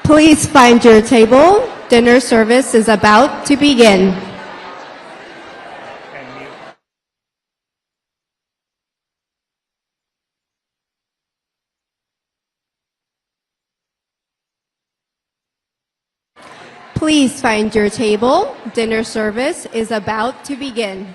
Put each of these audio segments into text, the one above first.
Please find your table. Dinner service is about to begin. Please find your table. Dinner service is about to begin.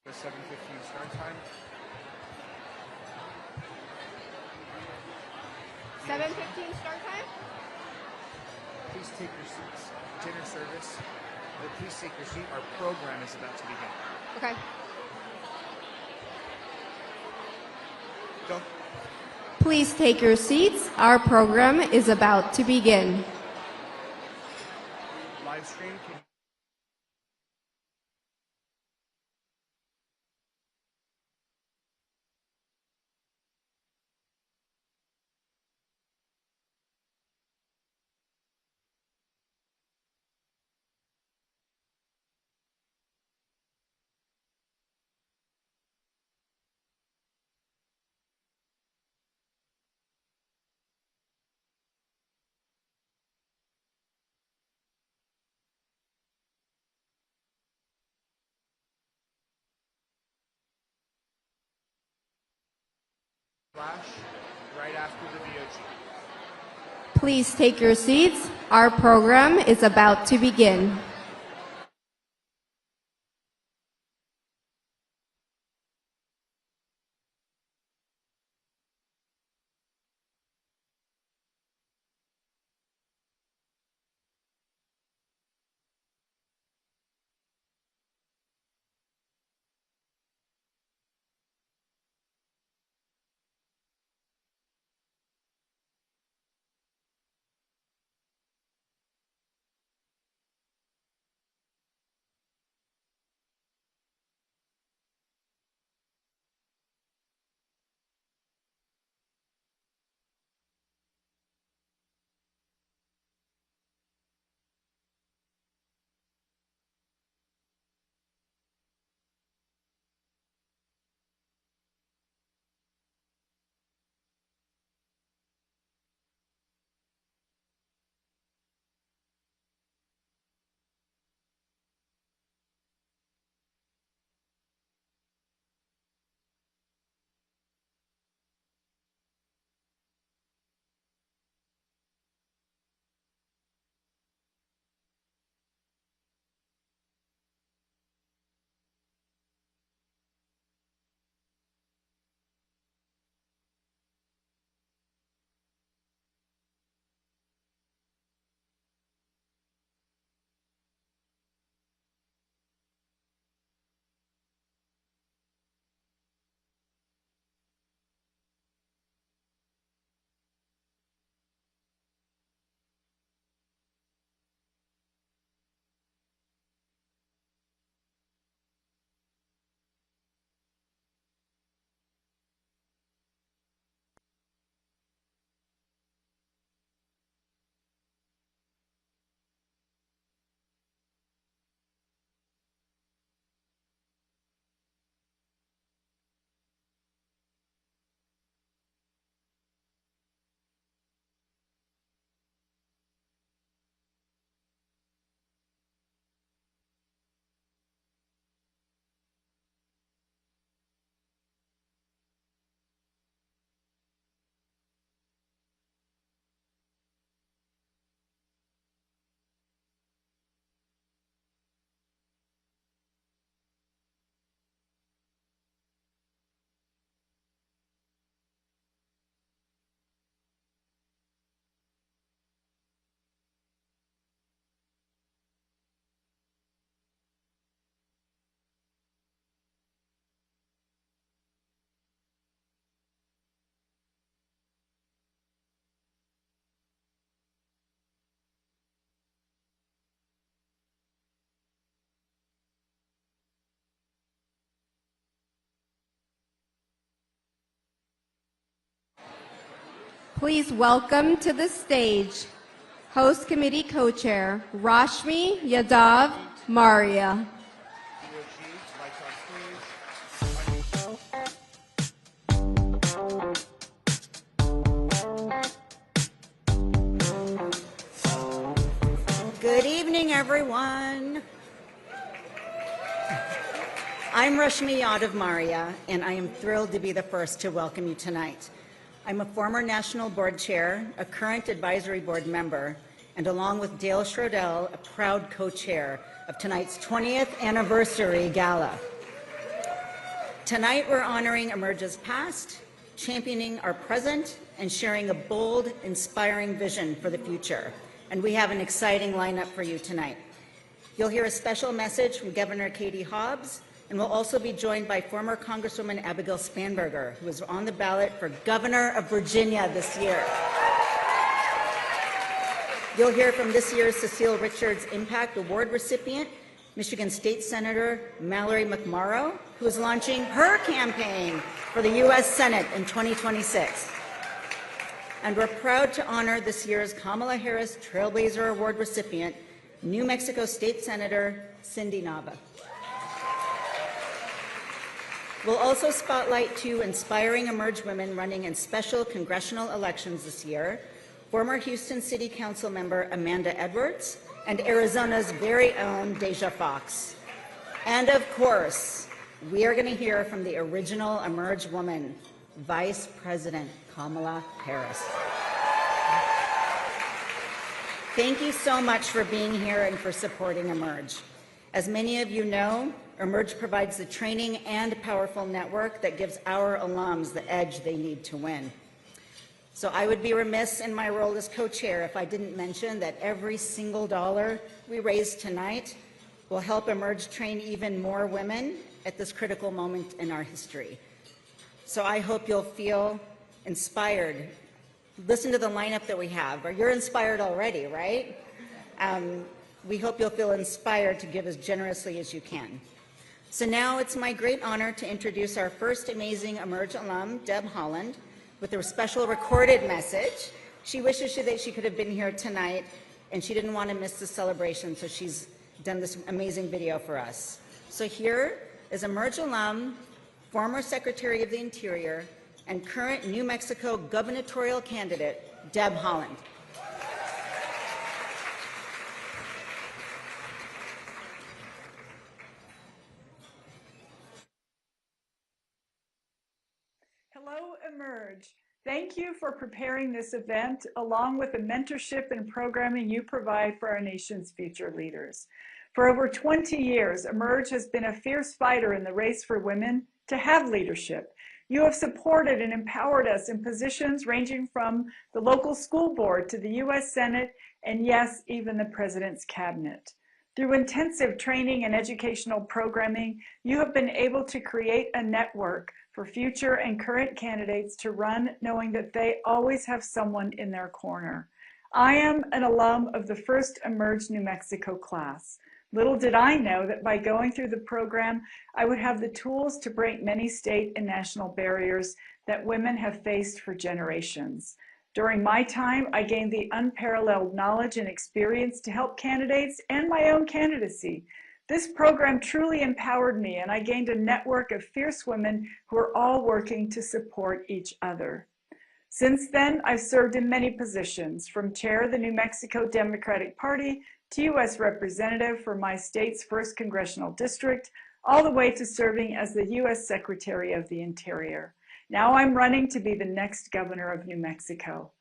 The 7:15 start time. 7:15 start time? Please take your seats. Dinner service. Please take your seat. Our program is about to begin. Okay. Go. Please take your seats. Our program is about to begin. Live stream. Flash right after the VOG. Please take your seats. Our program is about to begin. Please welcome to the stage Host Committee Co-Chair Rashmi Yadav Maria. Good evening, everyone. I'm Rashmi Yadav Maria, and I am thrilled to be the first to welcome you tonight. I'm a former National Board Chair, a current Advisory Board member, and along with Dale Schrodel, a proud co-chair of tonight's 20th anniversary gala. Tonight, we're honoring Emerge's past, championing our present, and sharing a bold, inspiring vision for the future. And we have an exciting lineup for you tonight. You'll hear a special message from Governor Katie Hobbs, and we'll also be joined by former Congresswoman Abigail Spanberger, who is on the ballot for Governor of Virginia this year. You'll hear from this year's Cecile Richards Impact Award recipient, Michigan State Senator Mallory McMorrow, who is launching her campaign for the U.S. Senate in 2026. And we're proud to honor this year's Kamala Harris Trailblazer Award recipient, New Mexico State Senator Cindy Nava. We'll also spotlight two inspiring Emerge women running in special congressional elections this year, former Houston City Council member Amanda Edwards and Arizona's very own Deja Fox. And of course, we are going to hear from the original Emerge woman, Vice President Kamala Harris. Thank you so much for being here and for supporting Emerge. As many of you know, Emerge provides the training and powerful network that gives our alums the edge they need to win. So I would be remiss in my role as co-chair if I didn't mention that every single dollar we raise tonight will help Emerge train even more women at this critical moment in our history. So I hope you'll feel inspired. Listen to the lineup that we have. You're inspired already, right? We hope you'll feel inspired to give as generously as you can. So now it's my great honor to introduce our first amazing Emerge alum, Deb Holland, with a special recorded message. She wishes that she could have been here tonight, and she didn't want to miss the celebration, so she's done this amazing video for us. So here is Emerge alum, former Secretary of the Interior, and current New Mexico gubernatorial candidate, Deb Holland. Hello, Emerge. Thank you for preparing this event, along with the mentorship and programming you provide for our nation's future leaders. For over 20 years, Emerge has been a fierce fighter in the race for women to have leadership. You have supported and empowered us in positions ranging from the local school board to the U.S. Senate, and yes, even the President's cabinet. Through intensive training and educational programming, you have been able to create a network for future and current candidates to run knowing that they always have someone in their corner. I am an alum of the first Emerge New Mexico class. Little did I know that by going through the program, I would have the tools to break many state and national barriers that women have faced for generations. During my time, I gained the unparalleled knowledge and experience to help candidates and my own candidacy. This program truly empowered me, and I gained a network of fierce women who are all working to support each other. Since then, I've served in many positions, from chair of the New Mexico Democratic Party to U.S. Representative for my state's 1st Congressional District, all the way to serving as the U.S. Secretary of the Interior. Now I'm running to be the next governor of New Mexico.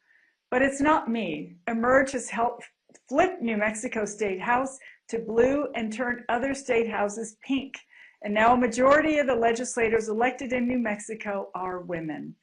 But it's not me. Emerge has helped flip New Mexico State House to blue and turn other state houses pink. And now a majority of the legislators elected in New Mexico are women.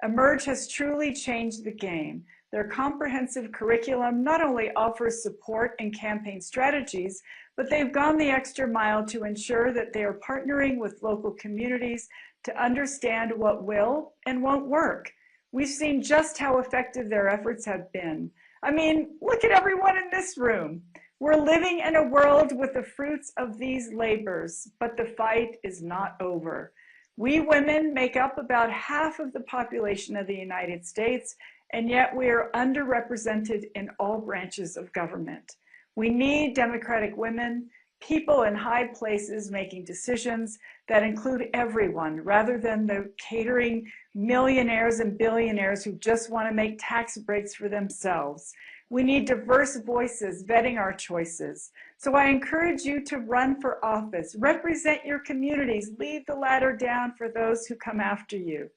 Emerge has truly changed the game. Their comprehensive curriculum not only offers support and campaign strategies, but they've gone the extra mile to ensure that they are partnering with local communities to understand what will and won't work. We've seen just how effective their efforts have been. I mean, look at everyone in this room. We're living in a world with the fruits of these labors, but the fight is not over. We women make up about half of the population of the United States, and yet we are underrepresented in all branches of government. We need democratic women, people in high places making decisions that include everyone, rather than the catering millionaires and billionaires who just want to make tax breaks for themselves. We need diverse voices vetting our choices. So I encourage you to run for office, represent your communities, lead the ladder down for those who come after you.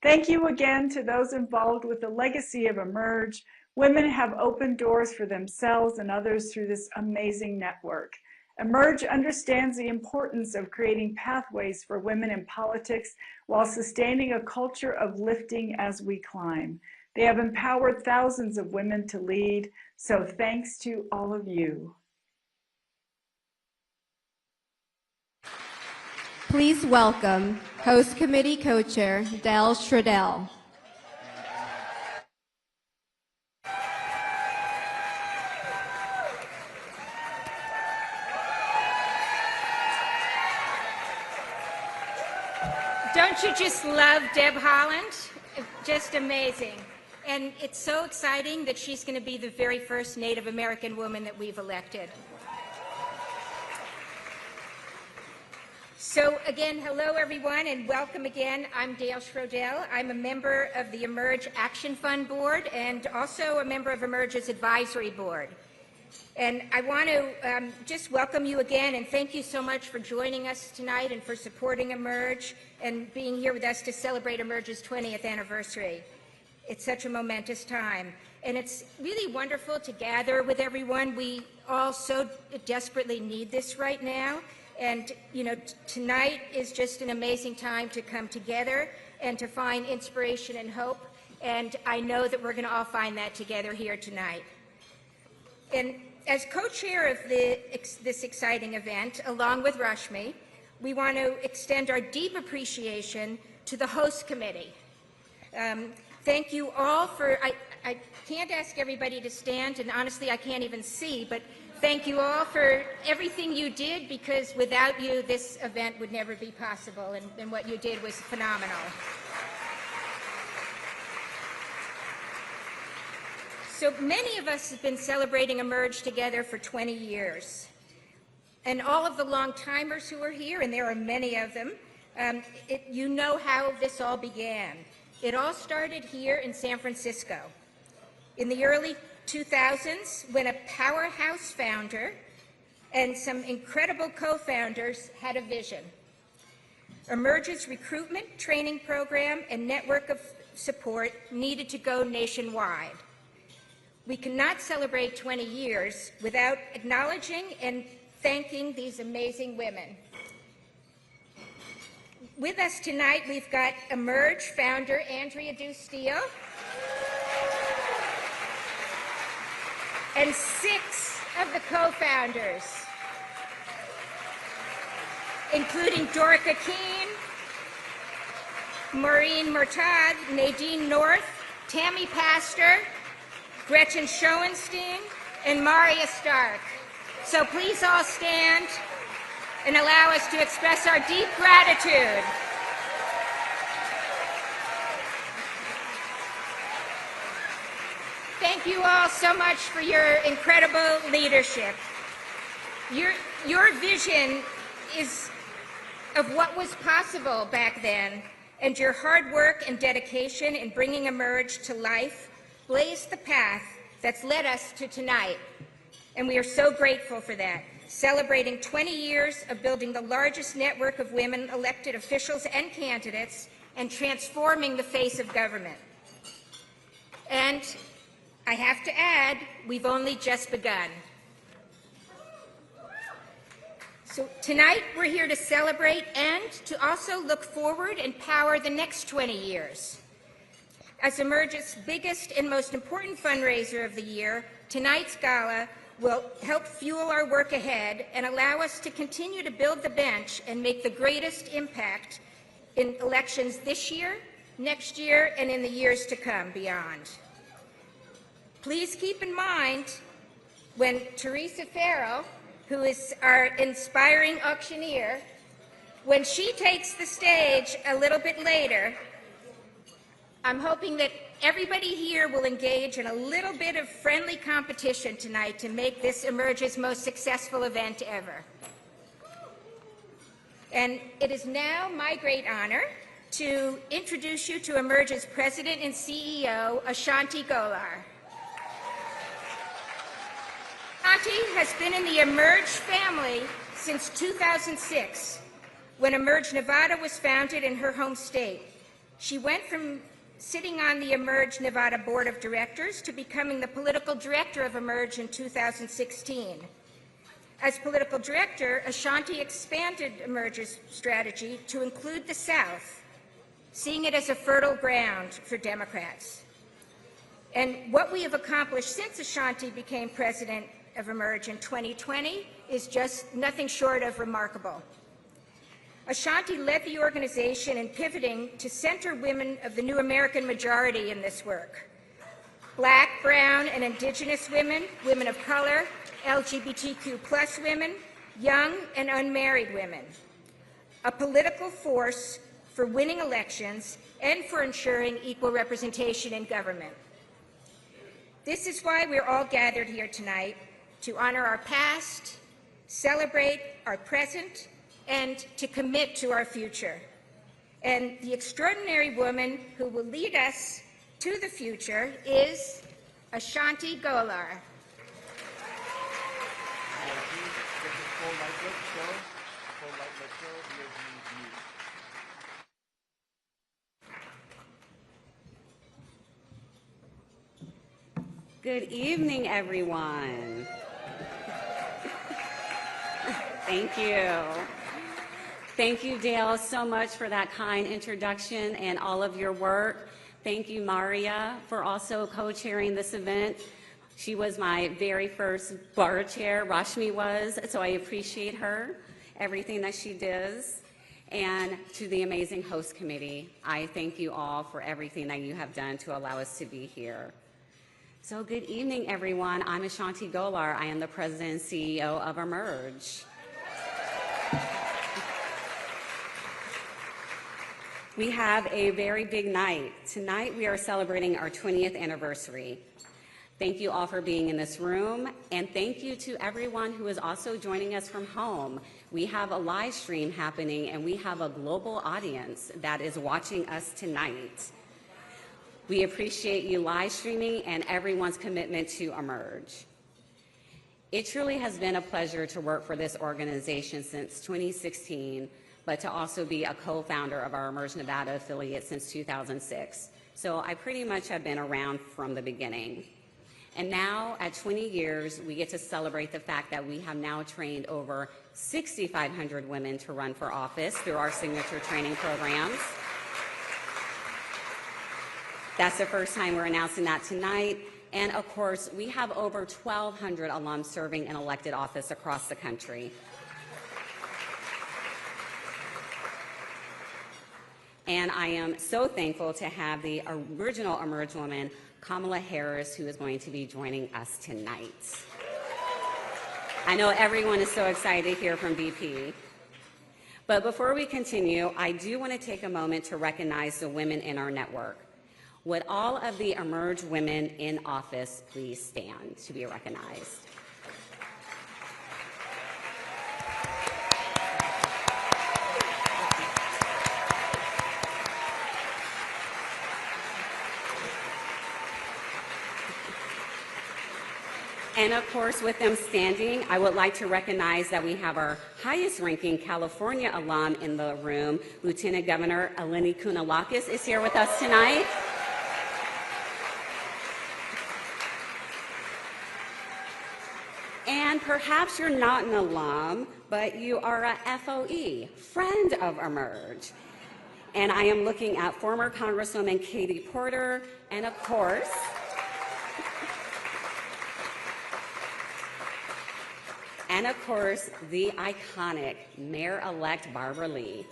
Thank you again to those involved with the legacy of Emerge. Women have opened doors for themselves and others through this amazing network. Emerge understands the importance of creating pathways for women in politics while sustaining a culture of lifting as we climb. They have empowered thousands of women to lead, so thanks to all of you. Please welcome Host Committee Co-Chair Del Schradell. Don't you just love Deb Haaland? Just amazing. And it's so exciting that she's going to be the very first Native American woman that we've elected. So again, hello everyone and welcome again. I'm Dale Schrodell. I'm a member of the Emerge Action Fund Board and also a member of Emerge's Advisory Board. And I want to just welcome you again and thank you so much for joining us tonight and for supporting Emerge and being here with us to celebrate Emerge's 20th anniversary. It's such a momentous time. And it's really wonderful to gather with everyone. We all so desperately need this right now. And, you know, tonight is just an amazing time to come together and to find inspiration and hope. And I know that we're going to all find that together here tonight. And as co-chair of this exciting event, along with Rashmi, we want to extend our deep appreciation to the host committee. Thank you all for, I can't ask everybody to stand, and honestly I can't even see, but thank you all for everything you did, because without you this event would never be possible, and what you did was phenomenal. So many of us have been celebrating Emerge together for 20 years. And all of the long-timers who are here, and there are many of them, you know how this all began. It all started here in San Francisco in the early 2000s when a powerhouse founder and some incredible co-founders had a vision. Emerge's recruitment training program and network of support needed to go nationwide. We cannot celebrate 20 years without acknowledging and thanking these amazing women. With us tonight, we've got Emerge founder Andrea Dustio and 6 of the co-founders, including Dorica Keene, Maureen Murtad, Nadine North, Tammy Pastor, Gretchen Schoenstein, and Maria Stark. So please all stand and allow us to express our deep gratitude. Thank you all so much for your incredible leadership. Your vision is of what was possible back then, and your hard work and dedication in bringing Emerge to life blazed the path that's led us to tonight. And we are so grateful for that, celebrating 20 years of building the largest network of women elected officials and candidates and transforming the face of government. And I have to add, we've only just begun. So tonight we're here to celebrate and to also look forward and power the next 20 years. As Emerge's biggest and most important fundraiser of the year, tonight's gala will help fuel our work ahead and allow us to continue to build the bench and make the greatest impact in elections this year, next year, and in the years to come beyond. Please keep in mind when Teresa Farrell, who is our inspiring auctioneer, when she takes the stage a little bit later, I'm hoping that everybody here will engage in a little bit of friendly competition tonight to make this Emerge's most successful event ever. And it is now my great honor to introduce you to Emerge's President and CEO, Ashanti Golar. Ashanti has been in the Emerge family since 2006, when Emerge Nevada was founded in her home state. She went from sitting on the Emerge Nevada Board of Directors to becoming the political director of Emerge in 2016. As political director, Ashanti expanded Emerge's strategy to include the South, seeing it as a fertile ground for Democrats. And what we have accomplished since Ashanti became president of Emerge in 2020 is just nothing short of remarkable. Ashanti led the organization in pivoting to center women of the new American majority in this work. Black, brown, and indigenous women, women of color, LGBTQ+ women, young and unmarried women. A political force for winning elections and for ensuring equal representation in government. This is why we're all gathered here tonight, to honor our past, celebrate our present, and to commit to our future. And the extraordinary woman who will lead us to the future is Ashanti Gala. Good evening, everyone. Thank you. Thank you, Dale, so much for that kind introduction and all of your work. Thank you, Maria, for also co-chairing this event. She was my very first bar chair, Rashmi was, so I appreciate her, everything that she does. And to the amazing host committee, I thank you all for everything that you have done to allow us to be here. So good evening, everyone. I'm Ashanti Golar. I am the president and CEO of Emerge. We have a very big night. Tonight we are celebrating our 20th anniversary. Thank you all for being in this room, and thank you to everyone who is also joining us from home. We have a live stream happening, and we have a global audience that is watching us tonight. We appreciate you live streaming and everyone's commitment to Emerge. It truly has been a pleasure to work for this organization since 2016, but to also be a co-founder of our Emerge Nevada affiliate since 2006. So I pretty much have been around from the beginning. And now, at 20 years, we get to celebrate the fact that we have now trained over 6,500 women to run for office through our signature training programs. That's the first time we're announcing that tonight. And of course, we have over 1,200 alums serving in elected office across the country. And I am so thankful to have the original Emerge woman, Kamala Harris, who is going to be joining us tonight. I know everyone is so excited to hear from VP. But before we continue, I do want to take a moment to recognize the women in our network. Would all of the Emerge women in office please stand to be recognized? And of course, with them standing, I would like to recognize that we have our highest ranking California alum in the room. Lieutenant Governor Eleni Kounalakis is here with us tonight. And perhaps you're not an alum, but you are a FOE, friend of Emerge. And I am looking at former Congresswoman Katie Porter, and of course, the iconic Mayor-elect Barbara Lee.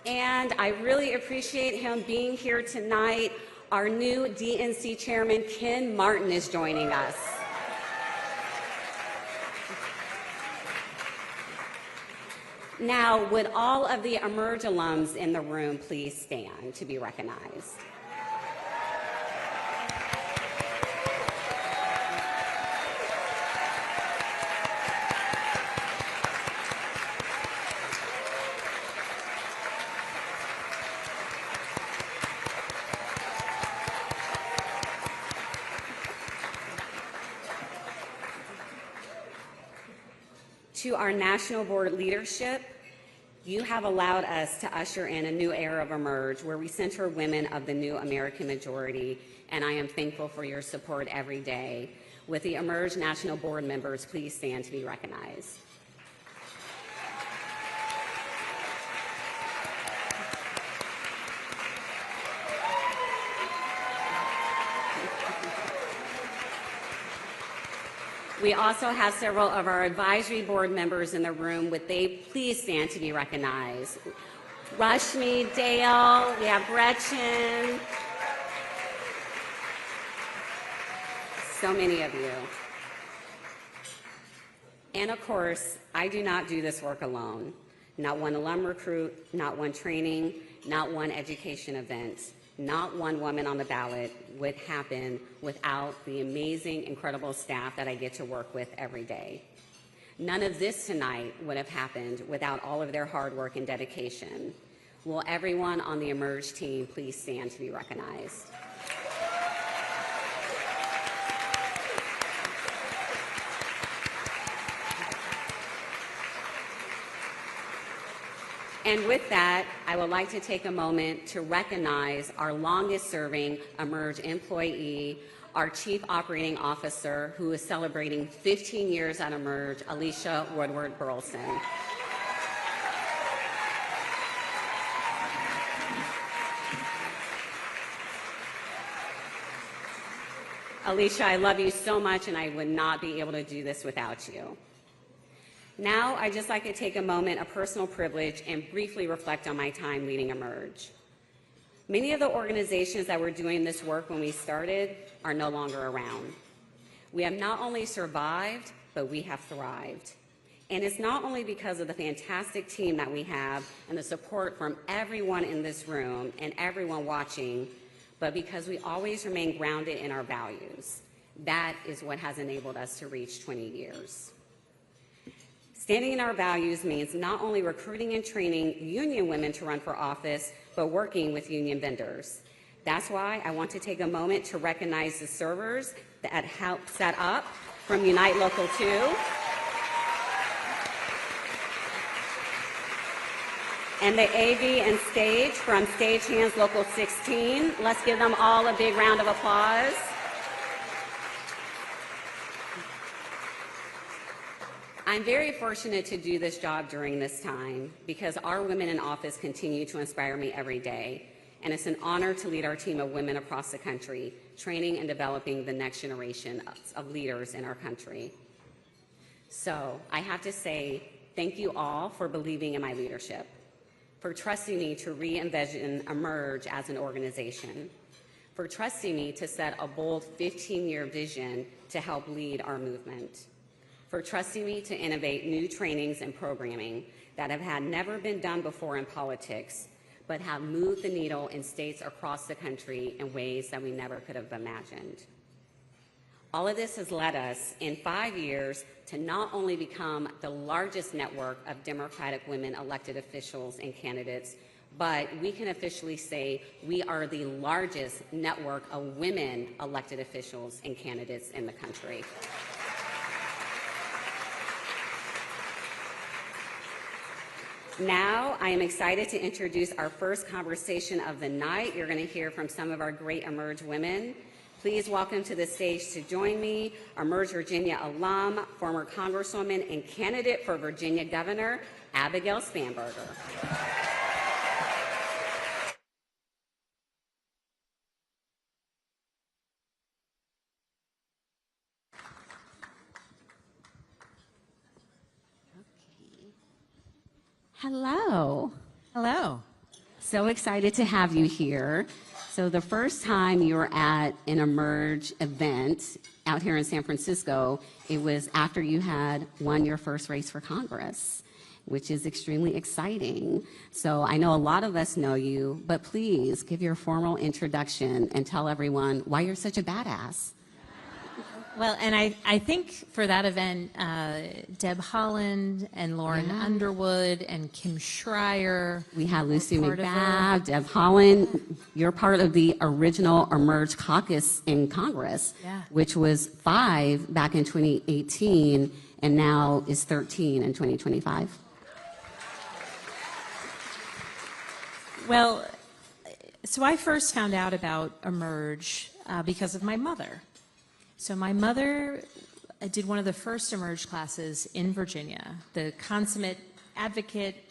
And I really appreciate him being here tonight. Our new DNC chairman, Ken Martin, is joining us. Now, would all of the Emerge alums in the room please stand to be recognized? To our national board leadership, you have allowed us to usher in a new era of Emerge where we center women of the new American majority, and I am thankful for your support every day. With the Emerge National Board members, please stand to be recognized. We also have several of our advisory board members in the room. Would they please stand to be recognized? Rashmi, Dale, we have Gretchen. So many of you. And of course, I do not do this work alone. Not one alum recruit, not one training, not one education event, not one woman on the ballot would happen without the amazing, incredible staff that I get to work with every day. None of this tonight would have happened without all of their hard work and dedication. Will everyone on the Emerge team please stand to be recognized? And with that, I would like to take a moment to recognize our longest-serving Emerge employee, our Chief Operating Officer, who is celebrating 15 years at Emerge, Alicia Woodward Burleson. Alicia, I love you so much, and I would not be able to do this without you. Now, I'd just like to take a moment of personal privilege and briefly reflect on my time leading Emerge. Many of the organizations that were doing this work when we started are no longer around. We have not only survived, but we have thrived. And it's not only because of the fantastic team that we have and the support from everyone in this room and everyone watching, but because we always remain grounded in our values. That is what has enabled us to reach 20 years. Standing in our values means not only recruiting and training union women to run for office, but working with union vendors. That's why I want to take a moment to recognize the servers that helped set up from Unite Local 2. And the AV and stage from Stagehands Local 16. Let's give them all a big round of applause. I'm very fortunate to do this job during this time because our women in office continue to inspire me every day. And it's an honor to lead our team of women across the country, training and developing the next generation of leaders in our country. So I have to say thank you all for believing in my leadership, for trusting me to re-envision Emerge as an organization, for trusting me to set a bold 15-year vision to help lead our movement, for trusting me to innovate new trainings and programming that have never been done before in politics, but have moved the needle in states across the country in ways that we never could have imagined. All of this has led us in 5 years to not only become the largest network of Democratic women elected officials and candidates, but we can officially say we are the largest network of women elected officials and candidates in the country. Now, I am excited to introduce our first conversation of the night. You're going to hear from some of our great Emerge women. Please welcome to the stage to join me, Emerge Virginia alum, former Congresswoman and candidate for Virginia Governor, Abigail Spanberger. Hello. Hello. So excited to have you here. So the first time you were at an Emerge event out here in San Francisco, it was after you had won your first race for Congress, which is extremely exciting. So I know a lot of us know you, but please give your formal introduction and tell everyone why you're such a badass. Well, and I think for that event, Deb Holland and Lauren Underwood and Kim Schreier. We had Lucy were part of McBath, Deb Holland. You're part of the original Emerge caucus in Congress, which was 5 back in 2018 and now is 13 in 2025. Well, so I first found out about Emerge because of my mother. So my mother did one of the first Emerge classes in Virginia, the consummate advocate.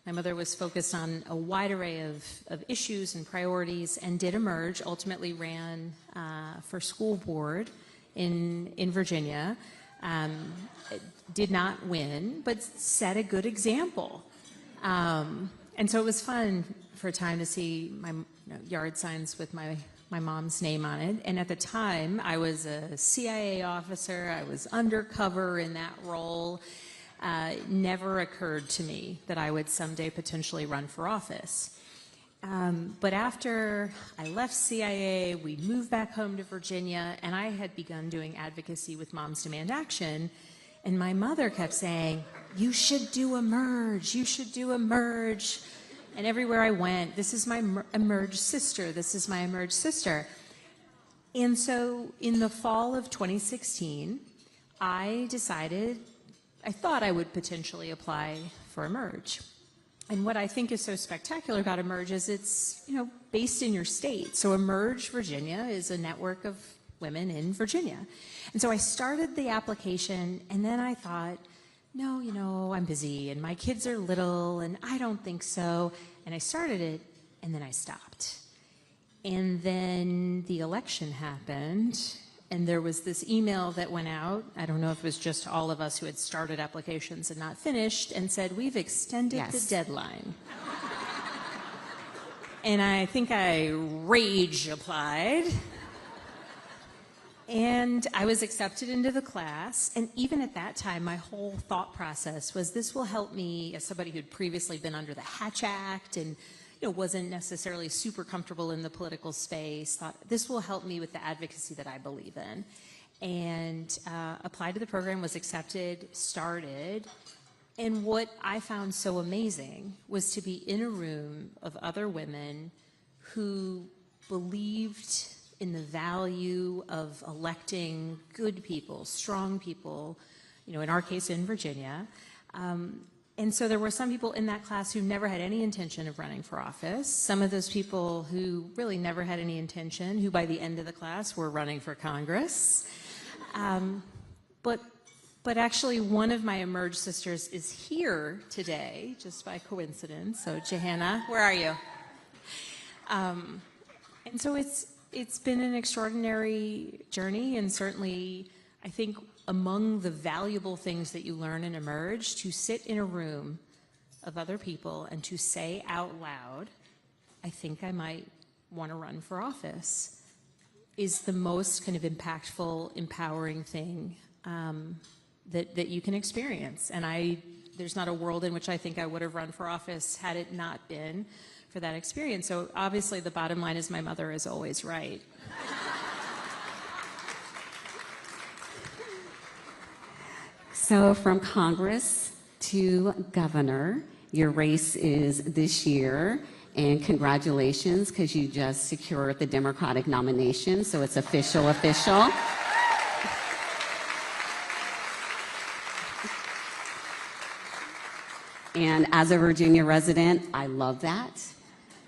My mother was focused on a wide array of issues and priorities and did Emerge, ultimately ran for school board in Virginia. Did not win, but set a good example. And so it was fun for a time to see my yard signs with my mom's name on it. And at the time, I was a CIA officer. I was undercover in that role. Never occurred to me that I would someday potentially run for office. But after I left CIA, we moved back home to Virginia, and I had begun doing advocacy with Moms Demand Action. And my mother kept saying, "You should do Emerge. You should do Emerge." And everywhere I went, "This is my Emerge sister. This is my Emerge sister." And so in the fall of 2016, I thought I would potentially apply for Emerge. And what I think is so spectacular about Emerge is it's, based in your state. So Emerge Virginia is a network of women in Virginia. And so I started the application, and then I thought, no, I'm busy, and my kids are little, and I don't think so. And I started it, and then I stopped. And then the election happened, and there was this email that went out. I don't know if it was just all of us who had started applications and not finished, and said, "We've extended the deadline." And I think I rage applied. And I was accepted into the class, and even at that time, my whole thought process was, this will help me, as somebody who'd previously been under the Hatch Act and wasn't necessarily super comfortable in the political space, thought this will help me with the advocacy that I believe in. And applied to the program, was accepted, started. And what I found so amazing was to be in a room of other women who believed in the value of electing good people, strong people, in our case in Virginia. And so there were some people in that class who never had any intention of running for office. Some of those people who really never had any intention, who by the end of the class were running for Congress. But actually one of my Emerge sisters is here today, just by coincidence. So Johanna, where are you? And so it's been an extraordinary journey, and certainly I think among the valuable things that you learn in Emerge, to sit in a room of other people and to say out loud, "I think I might want to run for office," is the most kind of impactful, empowering thing that you can experience. And there's not a world in which I think I would have run for office had it not been for that experience. So obviously the bottom line is my mother is always right. So from Congress to governor, your race is this year, and congratulations, because you just secured the Democratic nomination, so it's official. And as a Virginia resident, I love that,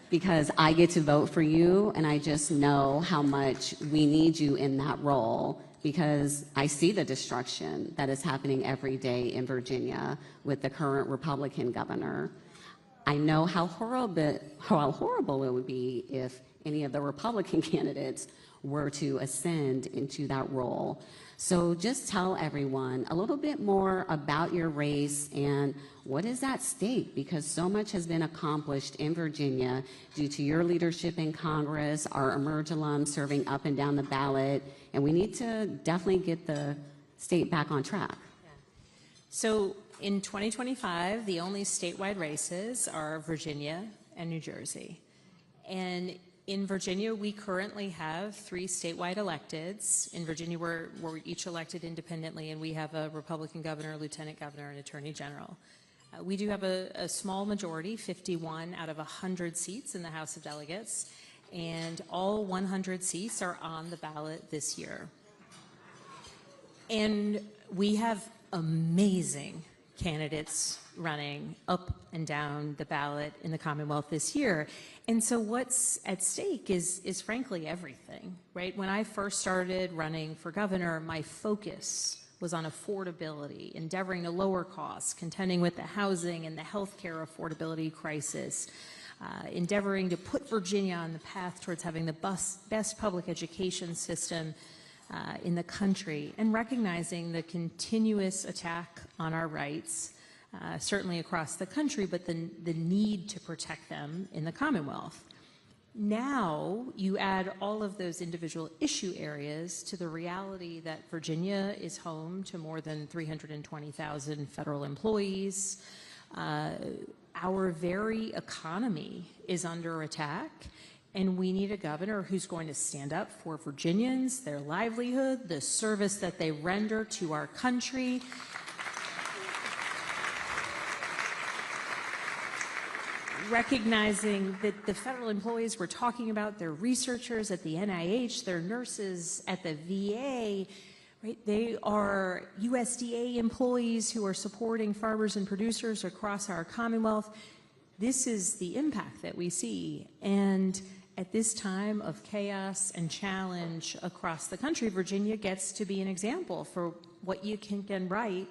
because I get to vote for you, and I just know how much we need you in that role, because I see the destruction that is happening every day in Virginia with the current Republican governor. I know how horrible it would be if any of the Republican candidates were to ascend into that role. So just tell everyone a little bit more about your race and what is at stake, because so much has been accomplished in Virginia due to your leadership in Congress, our Emerge alums serving up and down the ballot, and we need to definitely get the state back on track. So in 2025, the only statewide races are Virginia and New Jersey. And In Virginia, we currently have 3 statewide electeds. In Virginia, we're each elected independently, and we have a Republican governor, lieutenant governor, and attorney general. We do have a small majority, 51 out of 100 seats in the House of Delegates, and all 100 seats are on the ballot this year. And we have amazing candidates running up and down the ballot in the Commonwealth this year. And so what's at stake is frankly everything, right? When I first started running for governor, my focus was on affordability, endeavoring to lower costs, contending with the housing and the healthcare affordability crisis, endeavoring to put Virginia on the path towards having the best public education system in the country, and recognizing the continuous attack on our rights, certainly across the country, but the need to protect them in the Commonwealth. Now you add all of those individual issue areas to the reality that Virginia is home to more than 320,000 federal employees. Our very economy is under attack, and we need a governor who's going to stand up for Virginians, their livelihood, the service that they render to our country. Recognizing that the federal employees we're talking about, they're researchers at the NIH, they're nurses at the VA, right? They are USDA employees who are supporting farmers and producers across our Commonwealth. This is the impact that we see. And at this time of chaos and challenge across the country, Virginia gets to be an example for what you can get right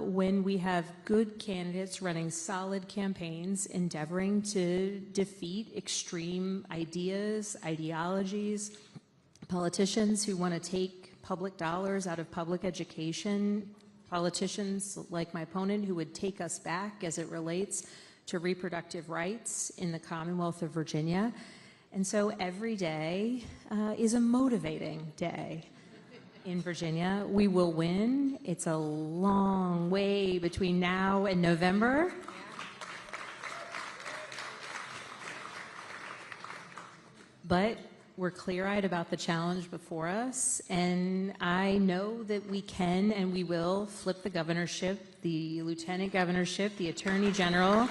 when we have good candidates running solid campaigns, endeavoring to defeat extreme ideas, ideologies, politicians who want to take public dollars out of public education, politicians like my opponent who would take us back as it relates to reproductive rights in the Commonwealth of Virginia. And so every day is a motivating day in Virginia. We will win. It's a long way between now and November. But we're clear-eyed about the challenge before us, and I know that we can and we will flip the governorship, the lieutenant governorship, the attorney general.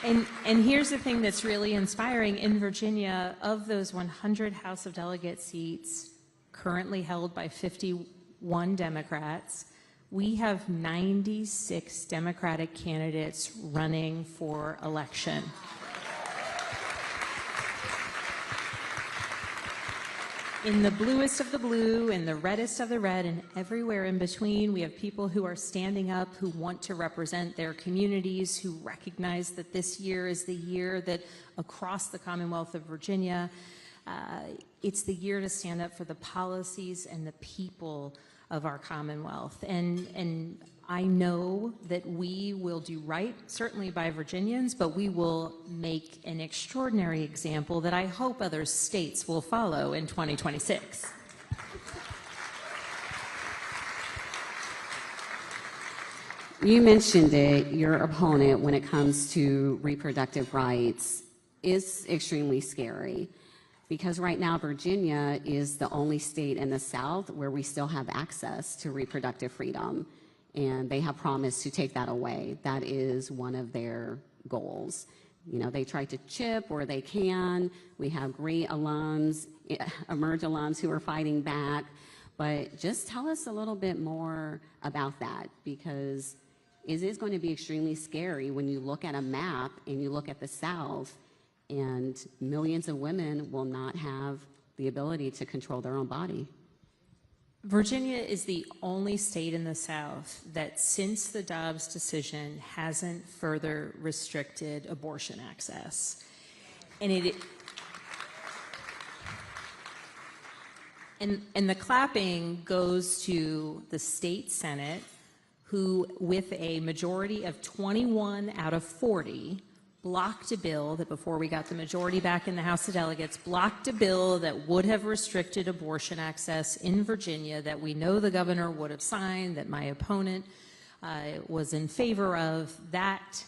And here's the thing that's really inspiring. In Virginia, of those 100 House of Delegate seats currently held by 51 Democrats, we have 96 Democratic candidates running for election. In the bluest of the blue, in the reddest of the red, and everywhere in between, we have people who are standing up, who want to represent their communities, who recognize that this year is the year that across the Commonwealth of Virginia, it's the year to stand up for the policies and the people of our Commonwealth. And I know that we will do right, certainly by Virginians, but we will make an extraordinary example that I hope other states will follow in 2026. You mentioned it, your opponent, when it comes to reproductive rights, is extremely scary. Because right now, Virginia is the only state in the South where we still have access to reproductive freedom. And they have promised to take that away. That is one of their goals. You know, they try to chip where they can. We have great alums, Emerge alums who are fighting back. But just tell us a little bit more about that, because it is going to be extremely scary when you look at a map and you look at the South, and millions of women will not have the ability to control their own body. Virginia is the only state in the South that, since the Dobbs decision, hasn't further restricted abortion access. And the clapping goes to the state Senate, who, with a majority of 21 out of 40, blocked a bill that, before we got the majority back in the House of Delegates, blocked a bill that would have restricted abortion access in Virginia, that we know the governor would have signed, that my opponent was in favor of. That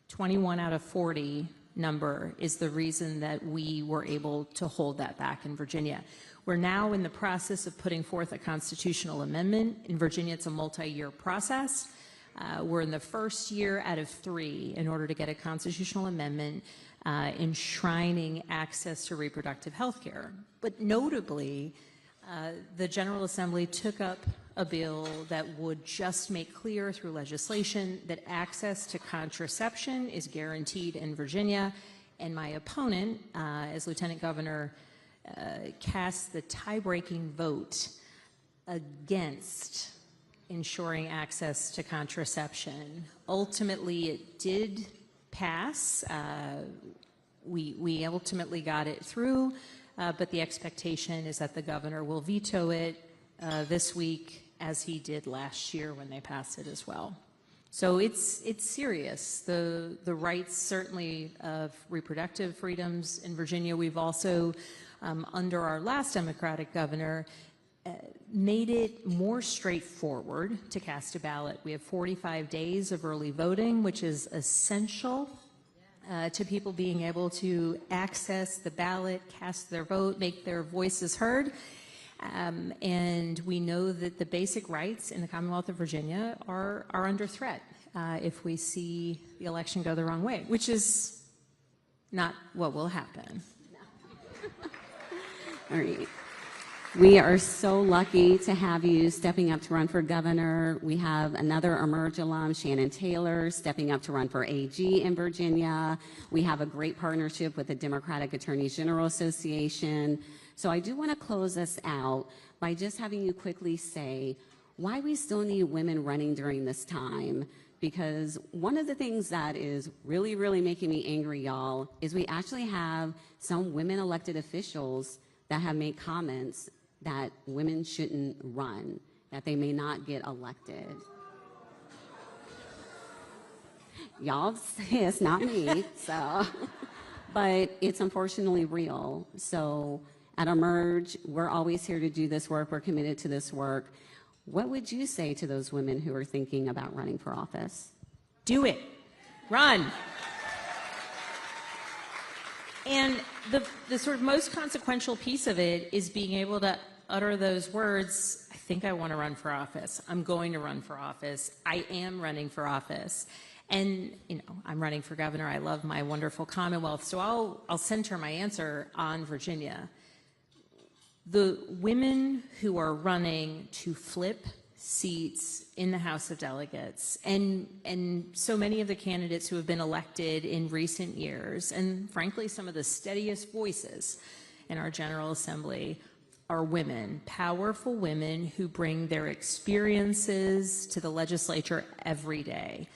21 out of 40 number is the reason that we were able to hold that back in Virginia. We're now in the process of putting forth a constitutional amendment. In Virginia, it's a multi-year process. We're in the first year out of 3 in order to get a constitutional amendment enshrining access to reproductive health care. But notably, the General Assembly took up a bill that would just make clear through legislation that access to contraception is guaranteed in Virginia. And my opponent, as Lieutenant Governor, cast the tie-breaking vote against ensuring access to contraception. Ultimately, it did pass. We ultimately got it through, but the expectation is that the governor will veto it this week, as he did last year when they passed it as well. So it's serious. The rights, certainly, of reproductive freedoms in Virginia. We've also, under our last Democratic governor, made it more straightforward to cast a ballot. We have 45 days of early voting, which is essential to people being able to access the ballot, cast their vote, make their voices heard. And we know that the basic rights in the Commonwealth of Virginia are under threat if we see the election go the wrong way, which is not what will happen. All right. We are so lucky to have you stepping up to run for governor. We have another Emerge alum, Shannon Taylor, stepping up to run for AG in Virginia. We have a great partnership with the Democratic Attorneys General Association. So I do want to close us out by just having you quickly say why we still need women running during this time. Because one of the things that is really, really making me angry, y'all, is we actually have some women elected officials that have made comments that women shouldn't run, that they may not get elected. Y'all, it's not me, so, but it's unfortunately real. So at Emerge, we're always here to do this work. We're committed to this work. What would you say to those women who are thinking about running for office? Do it. Run. And the sort of most consequential piece of it is being able to utter those words, I think I want to run for office. I'm going to run for office. I am running for office. And, you know, I'm running for governor. I love my wonderful Commonwealth. So I'll center my answer on Virginia. The women who are running to flip seats in the House of Delegates, and so many of the candidates who have been elected in recent years, and frankly some of the steadiest voices in our General Assembly, are women, powerful women who bring their experiences to the legislature every day.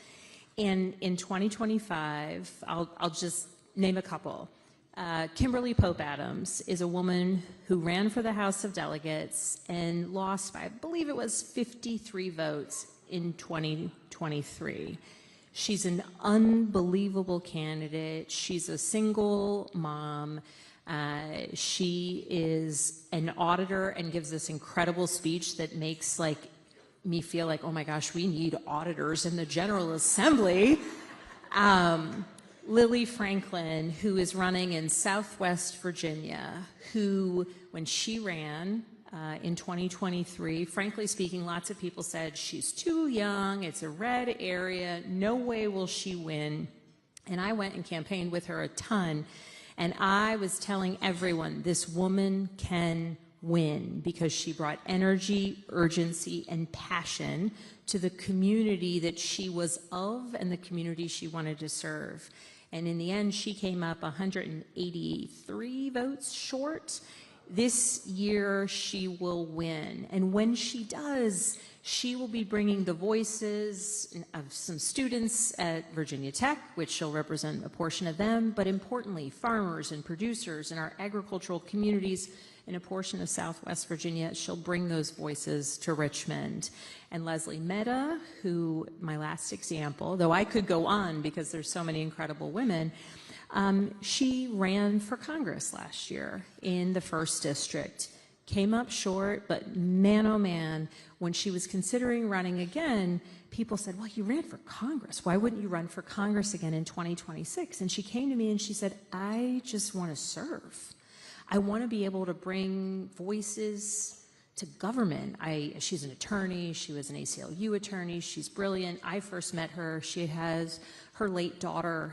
And in 2025, I'll just name a couple. Kimberly Pope Adams is a woman who ran for the House of Delegates and lost by, I believe it was 53 votes in 2023. She's an unbelievable candidate. She's a single mom. She is an auditor and gives this incredible speech that makes me feel like, oh my gosh, we need auditors in the General Assembly. Lily Franklin, who is running in Southwest Virginia, who, when she ran in 2023, frankly speaking, lots of people said she's too young, it's a red area, no way will she win. And I went and campaigned with her a ton, and I was telling everyone this woman can win because she brought energy, urgency, and passion to the community that she was of and the community she wanted to serve. And in the end, she came up 183 votes short. This year, she will win. And when she does, she will be bringing the voices of some students at Virginia Tech, which she'll represent a portion of them, but importantly, farmers and producers in our agricultural communities in a portion of Southwest Virginia. She'll bring those voices to Richmond. And Leslie Mehta, who, my last example, though I could go on because there's so many incredible women, she ran for Congress last year in the 1st District, came up short, but man, oh man, when she was considering running again, people said, well, you ran for Congress. Why wouldn't you run for Congress again in 2026? And she came to me and she said, I just want to serve. I want to be able to bring voices to government. She's an attorney. She was an ACLU attorney. She's brilliant. I first met her. She has, her late daughter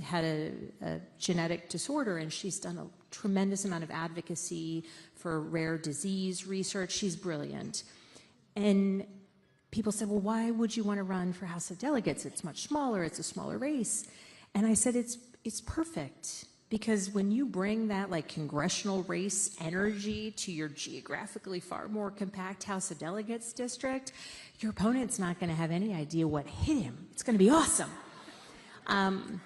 had a genetic disorder, and she's done a tremendous amount of advocacy for rare disease research. She's brilliant. And people said, well, why would you want to run for House of Delegates? It's much smaller. It's a smaller race. And I said, it's perfect. Because when you bring that like congressional race energy to your geographically far more compact House of Delegates district, your opponent's not going to have any idea what hit him. It's going to be awesome. And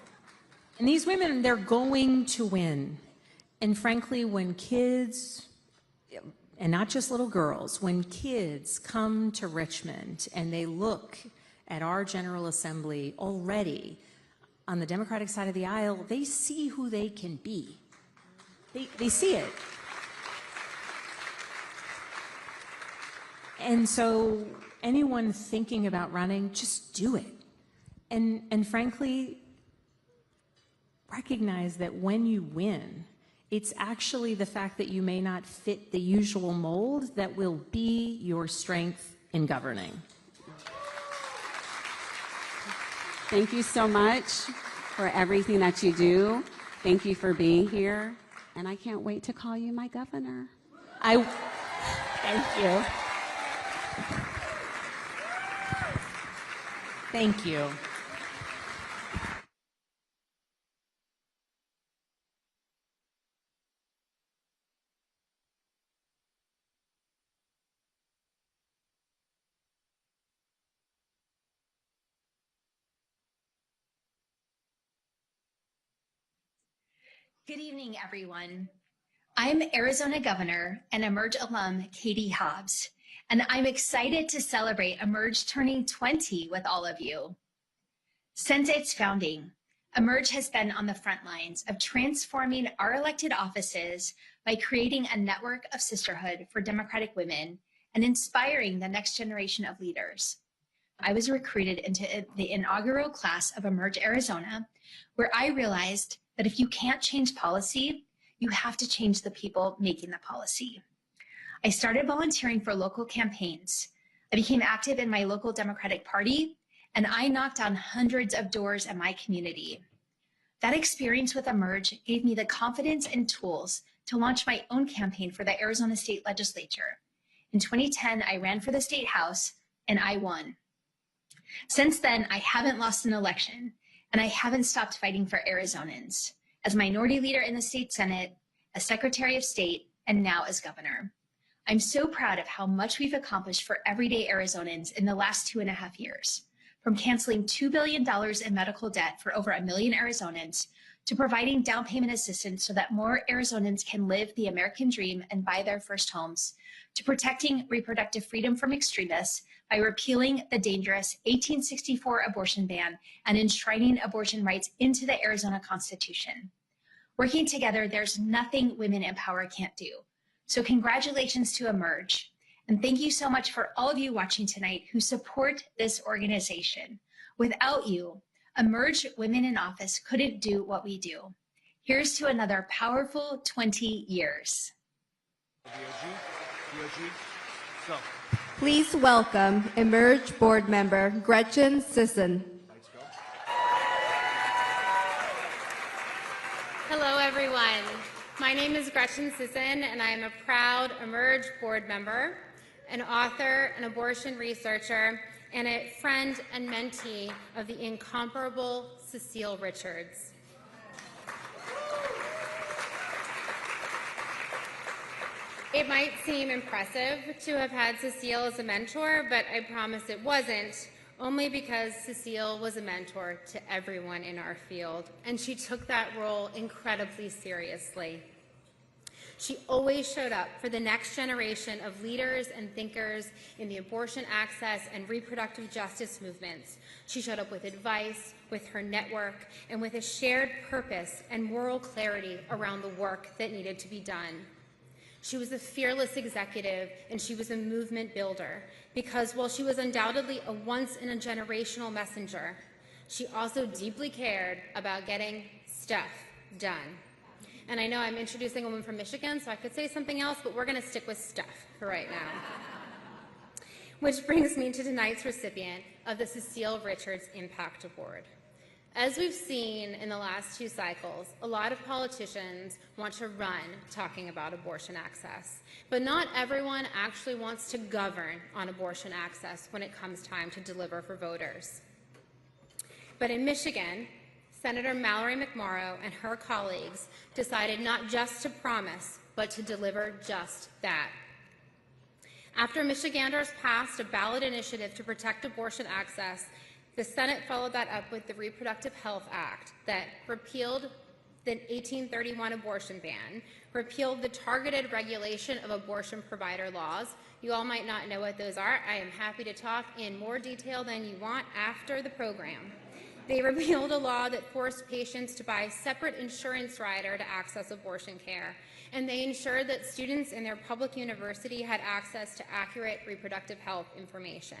these women, they're going to win. And frankly, when kids, and not just little girls, when kids come to Richmond and they look at our General Assembly already, on the Democratic side of the aisle, they see who they can be. They see it. And so anyone thinking about running, just do it. And frankly, recognize that when you win, it's actually the fact that you may not fit the usual mold that will be your strength in governing. Thank you so much for everything that you do. Thank you for being here. And I can't wait to call you my governor. Thank you. Thank you. Good evening, everyone. I'm Arizona Governor and Emerge alum Katie Hobbs, and I'm excited to celebrate Emerge turning 20 with all of you. Since its founding, Emerge has been on the front lines of transforming our elected offices by creating a network of sisterhood for Democratic women and inspiring the next generation of leaders. I was recruited into the inaugural class of Emerge Arizona, where I realized that if you can't change policy, you have to change the people making the policy. I started volunteering for local campaigns. I became active in my local Democratic Party, and I knocked on hundreds of doors in my community. That experience with Emerge gave me the confidence and tools to launch my own campaign for the Arizona State Legislature. In 2010, I ran for the State House, and I won. Since then, I haven't lost an election, and I haven't stopped fighting for Arizonans, as Minority Leader in the State Senate, as Secretary of State, and now as Governor. I'm so proud of how much we've accomplished for everyday Arizonans in the last 2.5 years, from canceling $2 billion in medical debt for over 1 million Arizonans, to providing down payment assistance so that more Arizonans can live the American dream and buy their first homes, to protecting reproductive freedom from extremists by repealing the dangerous 1864 abortion ban and enshrining abortion rights into the Arizona Constitution. Working together, there's nothing women in power can't do. So congratulations to Emerge. And thank you so much for all of you watching tonight who support this organization. Without you, Emerge Women in Office couldn't do what we do. Here's to another powerful 20 years. Please welcome Emerge Board Member Gretchen Sisson. Hello, everyone. My name is Gretchen Sisson, and I am a proud Emerge board member, an author, an abortion researcher, and a friend and mentee of the incomparable Cecile Richards. It might seem impressive to have had Cecile as a mentor, but I promise it wasn't, only because Cecile was a mentor to everyone in our field, and she took that role incredibly seriously. She always showed up for the next generation of leaders and thinkers in the abortion access and reproductive justice movements. She showed up with advice, with her network, and with a shared purpose and moral clarity around the work that needed to be done. She was a fearless executive, and she was a movement builder, because while she was undoubtedly a once-in-a-generational messenger, she also deeply cared about getting stuff done. And I know I'm introducing a woman from Michigan, so I could say something else, but we're going to stick with stuff for right now. Which brings me to tonight's recipient of the Cecile Richards Impact Award. As we've seen in the last 2 cycles, a lot of politicians want to run talking about abortion access, but not everyone actually wants to govern on abortion access when it comes time to deliver for voters. But in Michigan, Senator Mallory McMorrow and her colleagues decided not just to promise, but to deliver just that. After Michiganders passed a ballot initiative to protect abortion access, the Senate followed that up with the Reproductive Health Act that repealed the 1831 abortion ban, repealed the targeted regulation of abortion provider laws. You all might not know what those are. I am happy to talk in more detail than you want after the program. They repealed a law that forced patients to buy a separate insurance rider to access abortion care, and they ensured that students in their public university had access to accurate reproductive health information.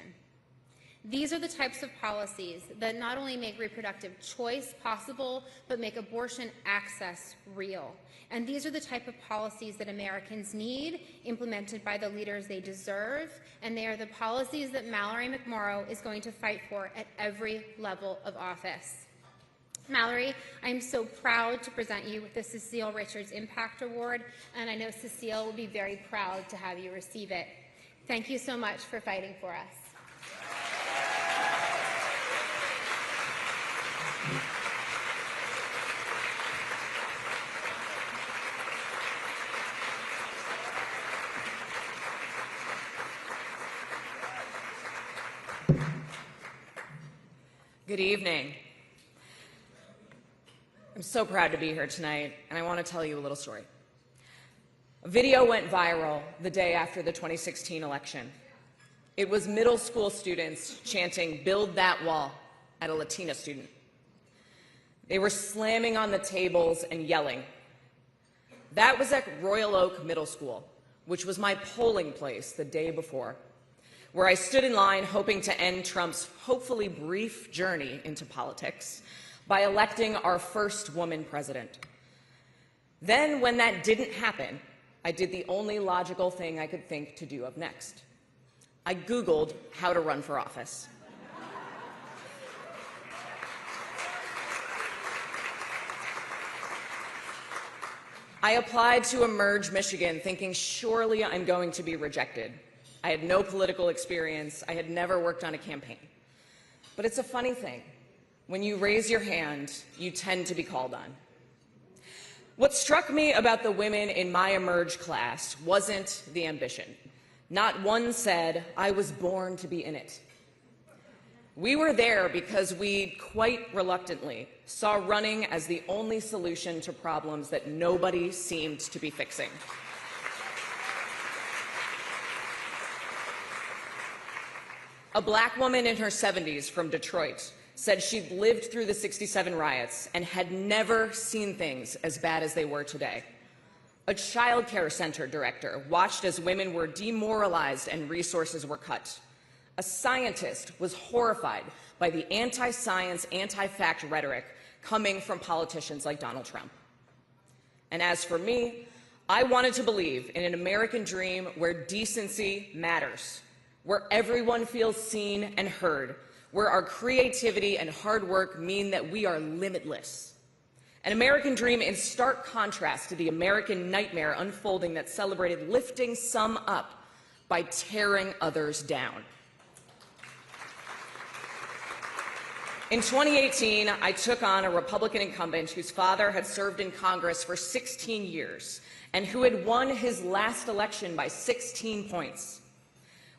These are the types of policies that not only make reproductive choice possible, but make abortion access real. And these are the type of policies that Americans need, implemented by the leaders they deserve, and they are the policies that Mallory McMorrow is going to fight for at every level of office. Mallory, I am so proud to present you with the Cecile Richards Impact Award, and I know Cecile will be very proud to have you receive it. Thank you so much for fighting for us. Good evening. I'm so proud to be here tonight, and I want to tell you a little story. A video went viral the day after the 2016 election. It was middle school students chanting, "Build that wall," at a Latina student. They were slamming on the tables and yelling. That was at Royal Oak Middle School, which was my polling place the day before, where I stood in line hoping to end Trump's hopefully brief journey into politics by electing our first woman president. Then, when that didn't happen, I did the only logical thing I could think to do up next. I Googled how to run for office. I applied to Emerge Michigan thinking surely I'm going to be rejected. I had no political experience. I had never worked on a campaign. But it's a funny thing. When you raise your hand, you tend to be called on. What struck me about the women in my Emerge class wasn't the ambition. Not one said, "I was born to be in it." We were there because we, quite reluctantly, saw running as the only solution to problems that nobody seemed to be fixing. A black woman in her 70s from Detroit said she'd lived through the '67 riots and had never seen things as bad as they were today. A child care center director watched as women were demoralized and resources were cut. A scientist was horrified by the anti-science, anti-fact rhetoric coming from politicians like Donald Trump. And as for me, I wanted to believe in an American dream where decency matters, where everyone feels seen and heard, where our creativity and hard work mean that we are limitless. An American dream in stark contrast to the American nightmare unfolding that celebrated lifting some up by tearing others down. In 2018, I took on a Republican incumbent whose father had served in Congress for 16 years and who had won his last election by 16 points.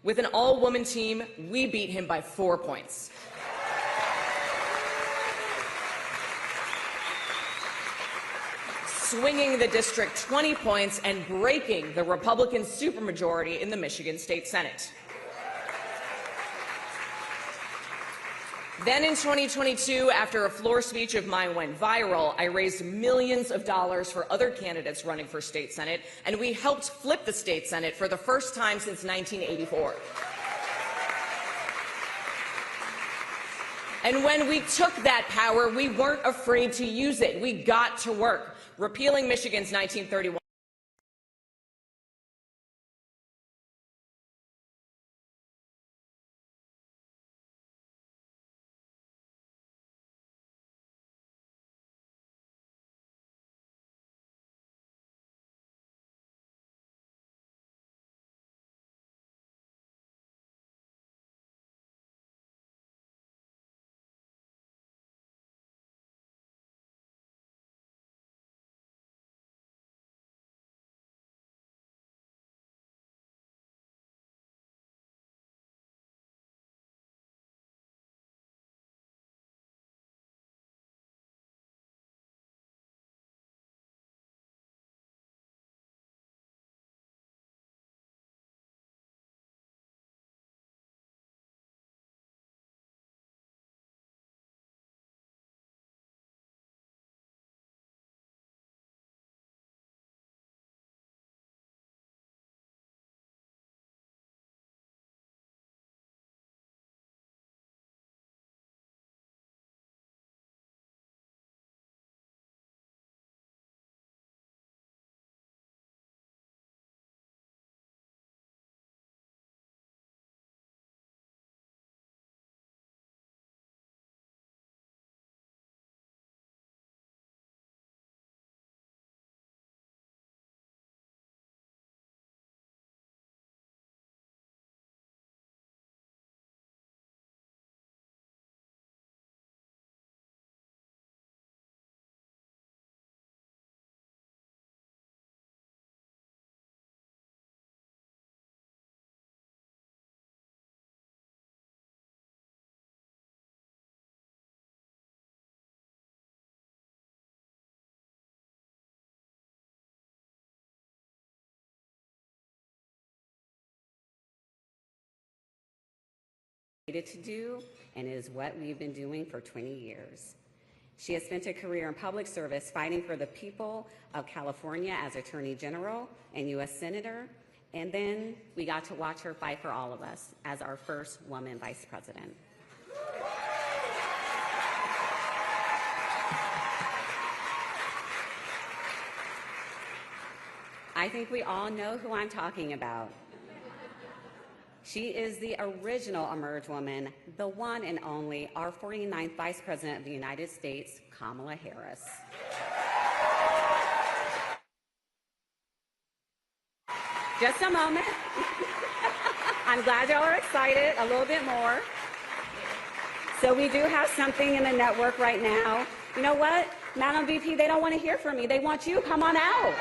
With an all-woman team, we beat him by 4 points. Swinging the district 20 points and breaking the Republican supermajority in the Michigan State Senate. Then in 2022, after a floor speech of mine went viral, I raised millions of dollars for other candidates running for state senate, and we helped flip the state senate for the first time since 1984. And when we took that power, we weren't afraid to use it. We got to work, repealing Michigan's 1931. To do and is what we've been doing for 20 years. She has spent a career in public service fighting for the people of California as Attorney General and U.S. Senator, and then we got to watch her fight for all of us as our first woman Vice President. I think we all know who I'm talking about. She is the original Emerge woman, the one and only, our 49th Vice President of the United States, Kamala Harris. Just a moment. I'm glad y'all are excited a little bit more. So we do have something in the network right now. You know what? Madam VP, they don't want to hear from me. They want you. Come on out.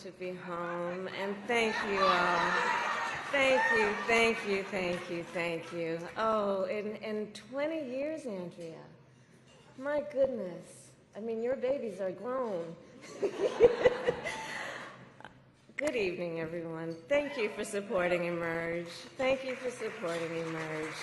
To be home, and thank you all. Thank you. Oh, in 20 years, Andrea. My goodness. I mean, your babies are grown. Good evening, everyone. Thank you for supporting Emerge. Thank you for supporting Emerge.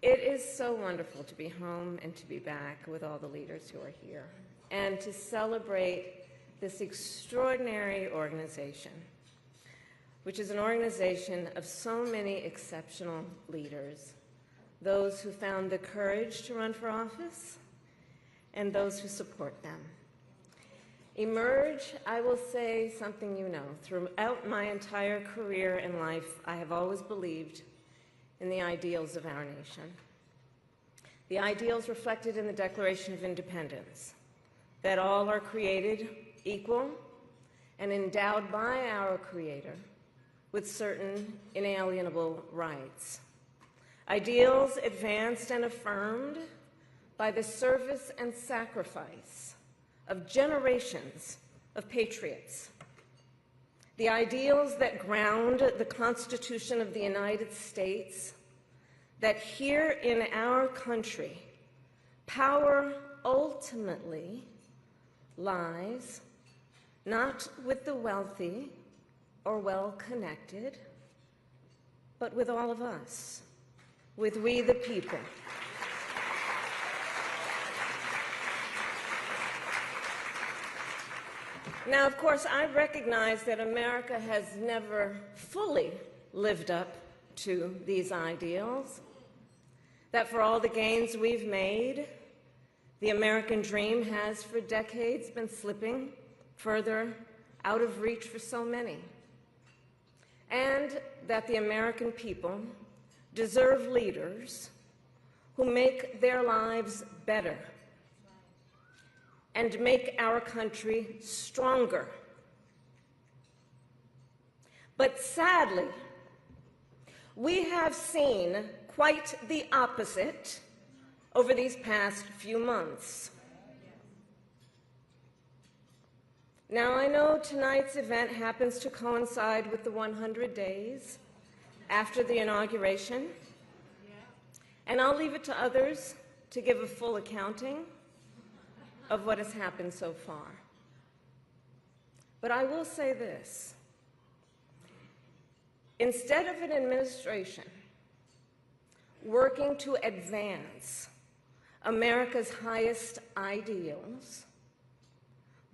It is so wonderful to be home and to be back with all the leaders who are here, and to celebrate this extraordinary organization. which is an organization of so many exceptional leaders, those who found the courage to run for office and those who support them. Emerge, I will say something you know. Throughout my entire career and life, I have always believed in the ideals of our nation. The ideals reflected in the Declaration of Independence, that all are created equal and endowed by our Creator with certain inalienable rights. Ideals advanced and affirmed by the service and sacrifice of generations of patriots. The ideals that ground the Constitution of the United States, that here in our country, power ultimately lies not with the wealthy or well-connected, but with all of us, with we the people. Now, of course, I recognize that America has never fully lived up to these ideals, that for all the gains we've made, the American dream has for decades been slipping further out of reach for so many, and that the American people deserve leaders who make their lives better and make our country stronger. But sadly, we have seen quite the opposite over these past few months. Now, I know tonight's event happens to coincide with the 100 days after the inauguration, and I'll leave it to others to give a full accounting of what has happened so far. But I will say this. Instead of an administration working to advance America's highest ideals,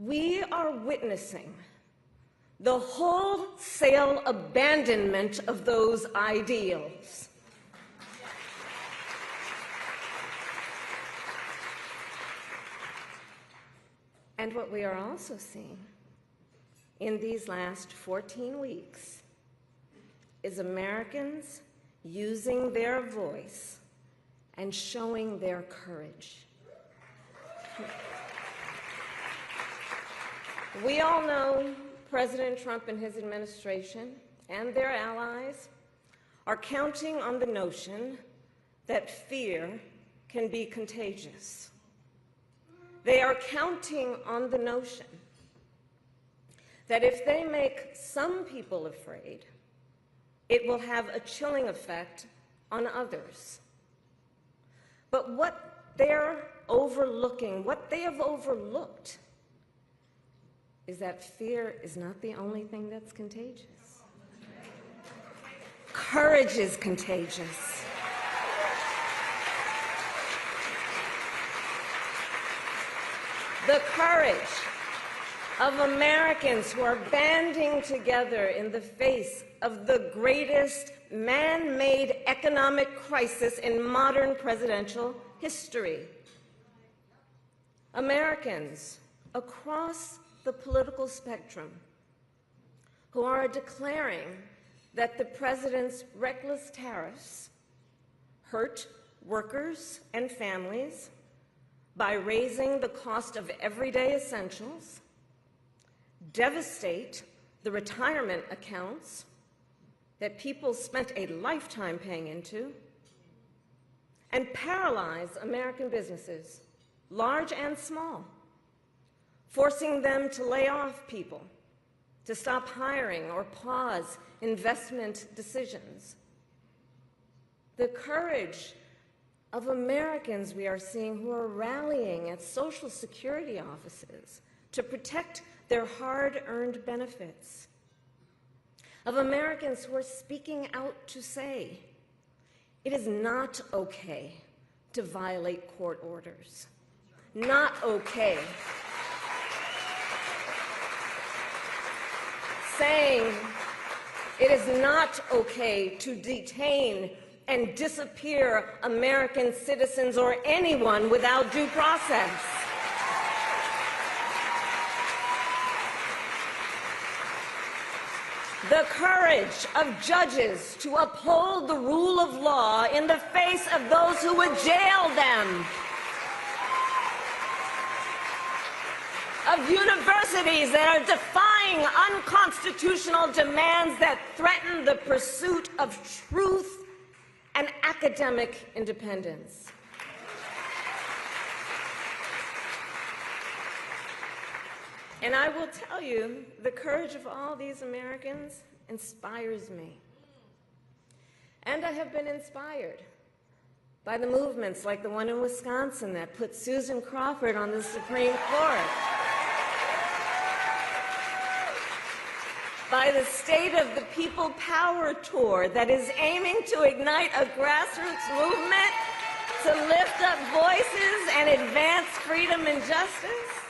we are witnessing the wholesale abandonment of those ideals. And what we are also seeing in these last 14 weeks is Americans using their voice and showing their courage. We all know President Trump and his administration and their allies are counting on the notion that fear can be contagious. They are counting on the notion that if they make some people afraid, it will have a chilling effect on others. But what they're overlooking, what they have overlooked, is that fear is not the only thing that's contagious. Courage is contagious. The courage of Americans who are banding together in the face of the greatest man-made economic crisis in modern presidential history. Americans across the political spectrum who are declaring that the president's reckless tariffs hurt workers and families by raising the cost of everyday essentials, devastate the retirement accounts that people spent a lifetime paying into, and paralyze American businesses, large and small, forcing them to lay off people, to stop hiring or pause investment decisions. The courage of Americans we are seeing who are rallying at Social Security offices to protect their hard-earned benefits. Of Americans who are speaking out to say, it is not okay to violate court orders. Not okay. It is not okay to detain and disappear American citizens or anyone without due process. The courage of judges to uphold the rule of law in the face of those who would jail them. Of universities that are defying unconstitutional demands that threaten the pursuit of truth and academic independence. And I will tell you, the courage of all these Americans inspires me. And I have been inspired by the movements like the one in Wisconsin that put Susan Crawford on the Supreme Court, by the State of the People Power Tour that is aiming to ignite a grassroots movement to lift up voices and advance freedom and justice,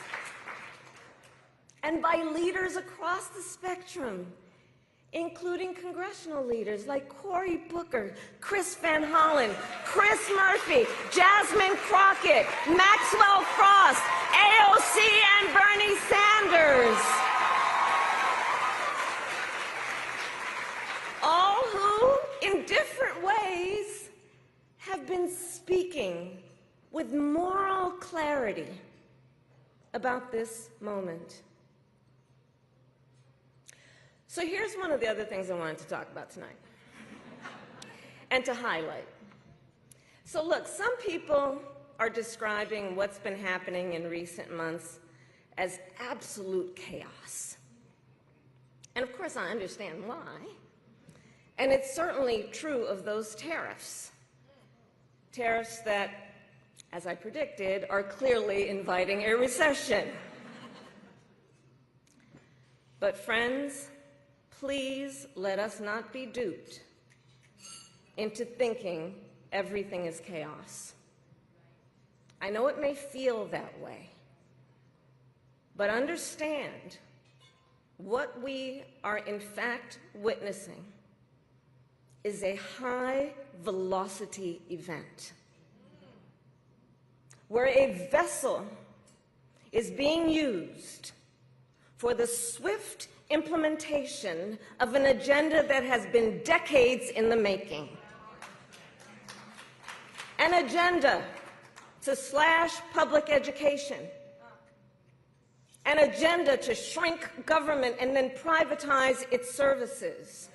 and by leaders across the spectrum, including congressional leaders like Cory Booker, Chris Van Hollen, Chris Murphy, Jasmine Crockett, Maxwell Frost, AOC, and Bernie Sanders. All who, in different ways, have been speaking with moral clarity about this moment. So here's one of the other things I wanted to talk about tonight and to highlight. So look, some people are describing what's been happening in recent months as absolute chaos. And of course I understand why. And it's certainly true of those tariffs. Tariffs that, as I predicted, are clearly inviting a recession. But friends, please let us not be duped into thinking everything is chaos. I know it may feel that way, but understand what we are in fact witnessing is a high-velocity event where a vessel is being used for the swift implementation of an agenda that has been decades in the making. An agenda to slash public education. An agenda to shrink government and then privatize its services.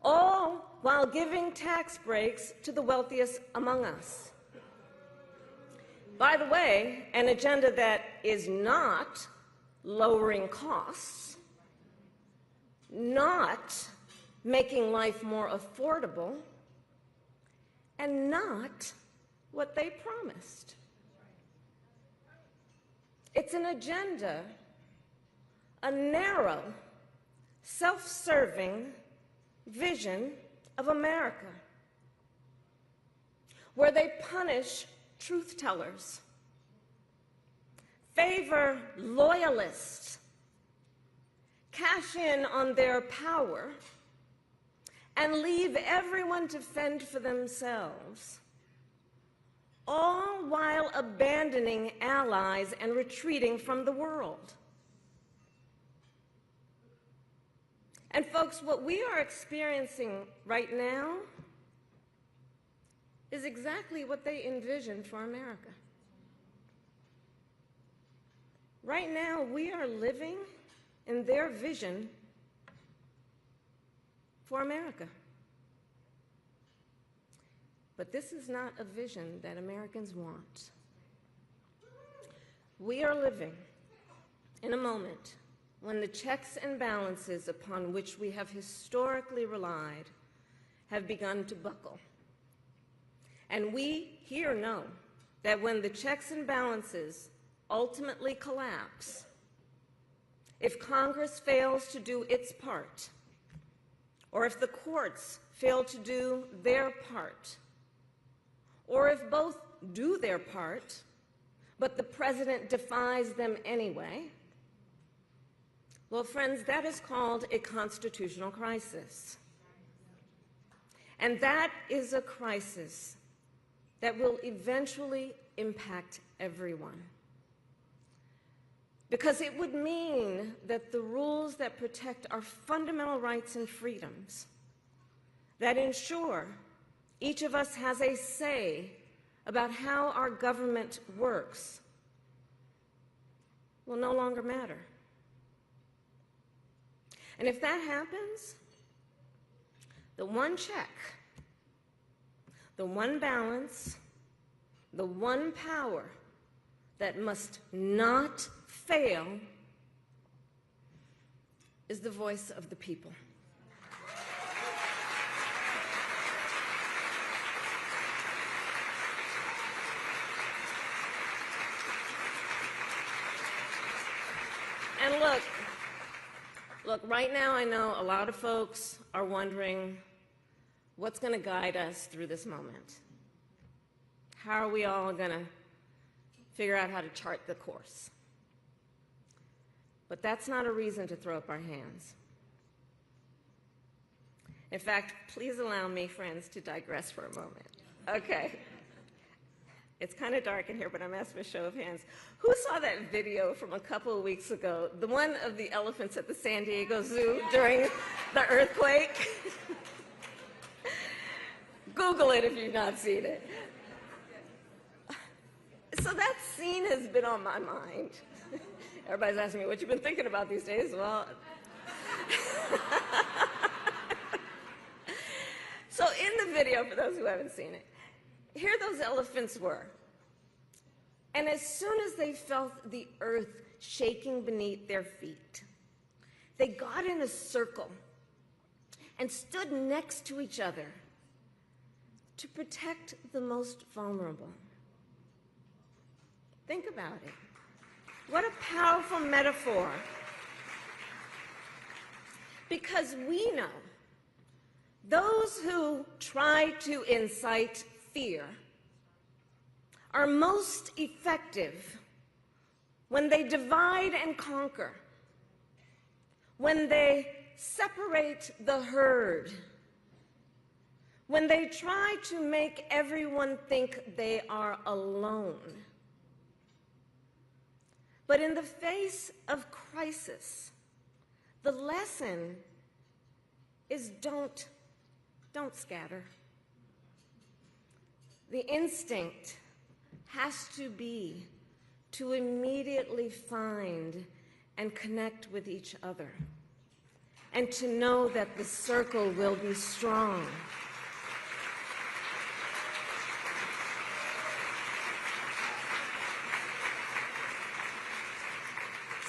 All while giving tax breaks to the wealthiest among us. By the way, an agenda that is not lowering costs, not making life more affordable, and not what they promised. It's an agenda, a narrow, self-serving vision of America, where they punish truth tellers, favor loyalists, cash in on their power, and leave everyone to fend for themselves, all while abandoning allies and retreating from the world. And folks, what we are experiencing right now is exactly what they envisioned for America. Right now, we are living in their vision for America. But this is not a vision that Americans want. We are living in a moment when the checks and balances upon which we have historically relied have begun to buckle. And we here know that when the checks and balances ultimately collapse, if Congress fails to do its part, or if the courts fail to do their part, or if both do their part, but the president defies them anyway, Well, friends, that is called a constitutional crisis. And that is a crisis that will eventually impact everyone. Because it would mean that the rules that protect our fundamental rights and freedoms, that ensure each of us has a say about how our government works, will no longer matter. And if that happens, the one check, the one balance, the one power that must not fail is the voice of the people. And look, right now I know a lot of folks are wondering what's going to guide us through this moment. How are we all going to figure out how to chart the course? But that's not a reason to throw up our hands. In fact, please allow me, friends, to digress for a moment. Okay. It's kind of dark in here, but I'm asking a show of hands. Who saw that video from a couple of weeks ago, the one of the elephants at the San Diego Zoo during the earthquake? Google it if you've not seen it. So that scene has been on my mind. Everybody's asking me, what you've been thinking about these days? Well, so in the video, for those who haven't seen it, here those elephants were. And as soon as they felt the earth shaking beneath their feet, they got in a circle and stood next to each other to protect the most vulnerable. Think about it. What a powerful metaphor. Because we know those who try to incite fear are most effective when they divide and conquer, when they separate the herd, when they try to make everyone think they are alone. But in the face of crisis, the lesson is don't scatter. The instinct has to be to immediately find and connect with each other, and to know that the circle will be strong.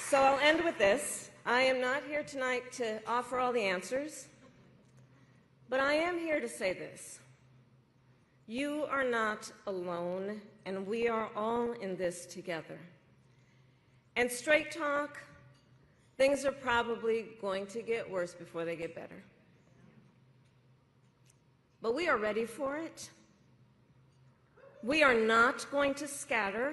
So I'll end with this. I am not here tonight to offer all the answers, but I am here to say this. You are not alone, and we are all in this together. And straight talk, things are probably going to get worse before they get better. But we are ready for it. We are not going to scatter.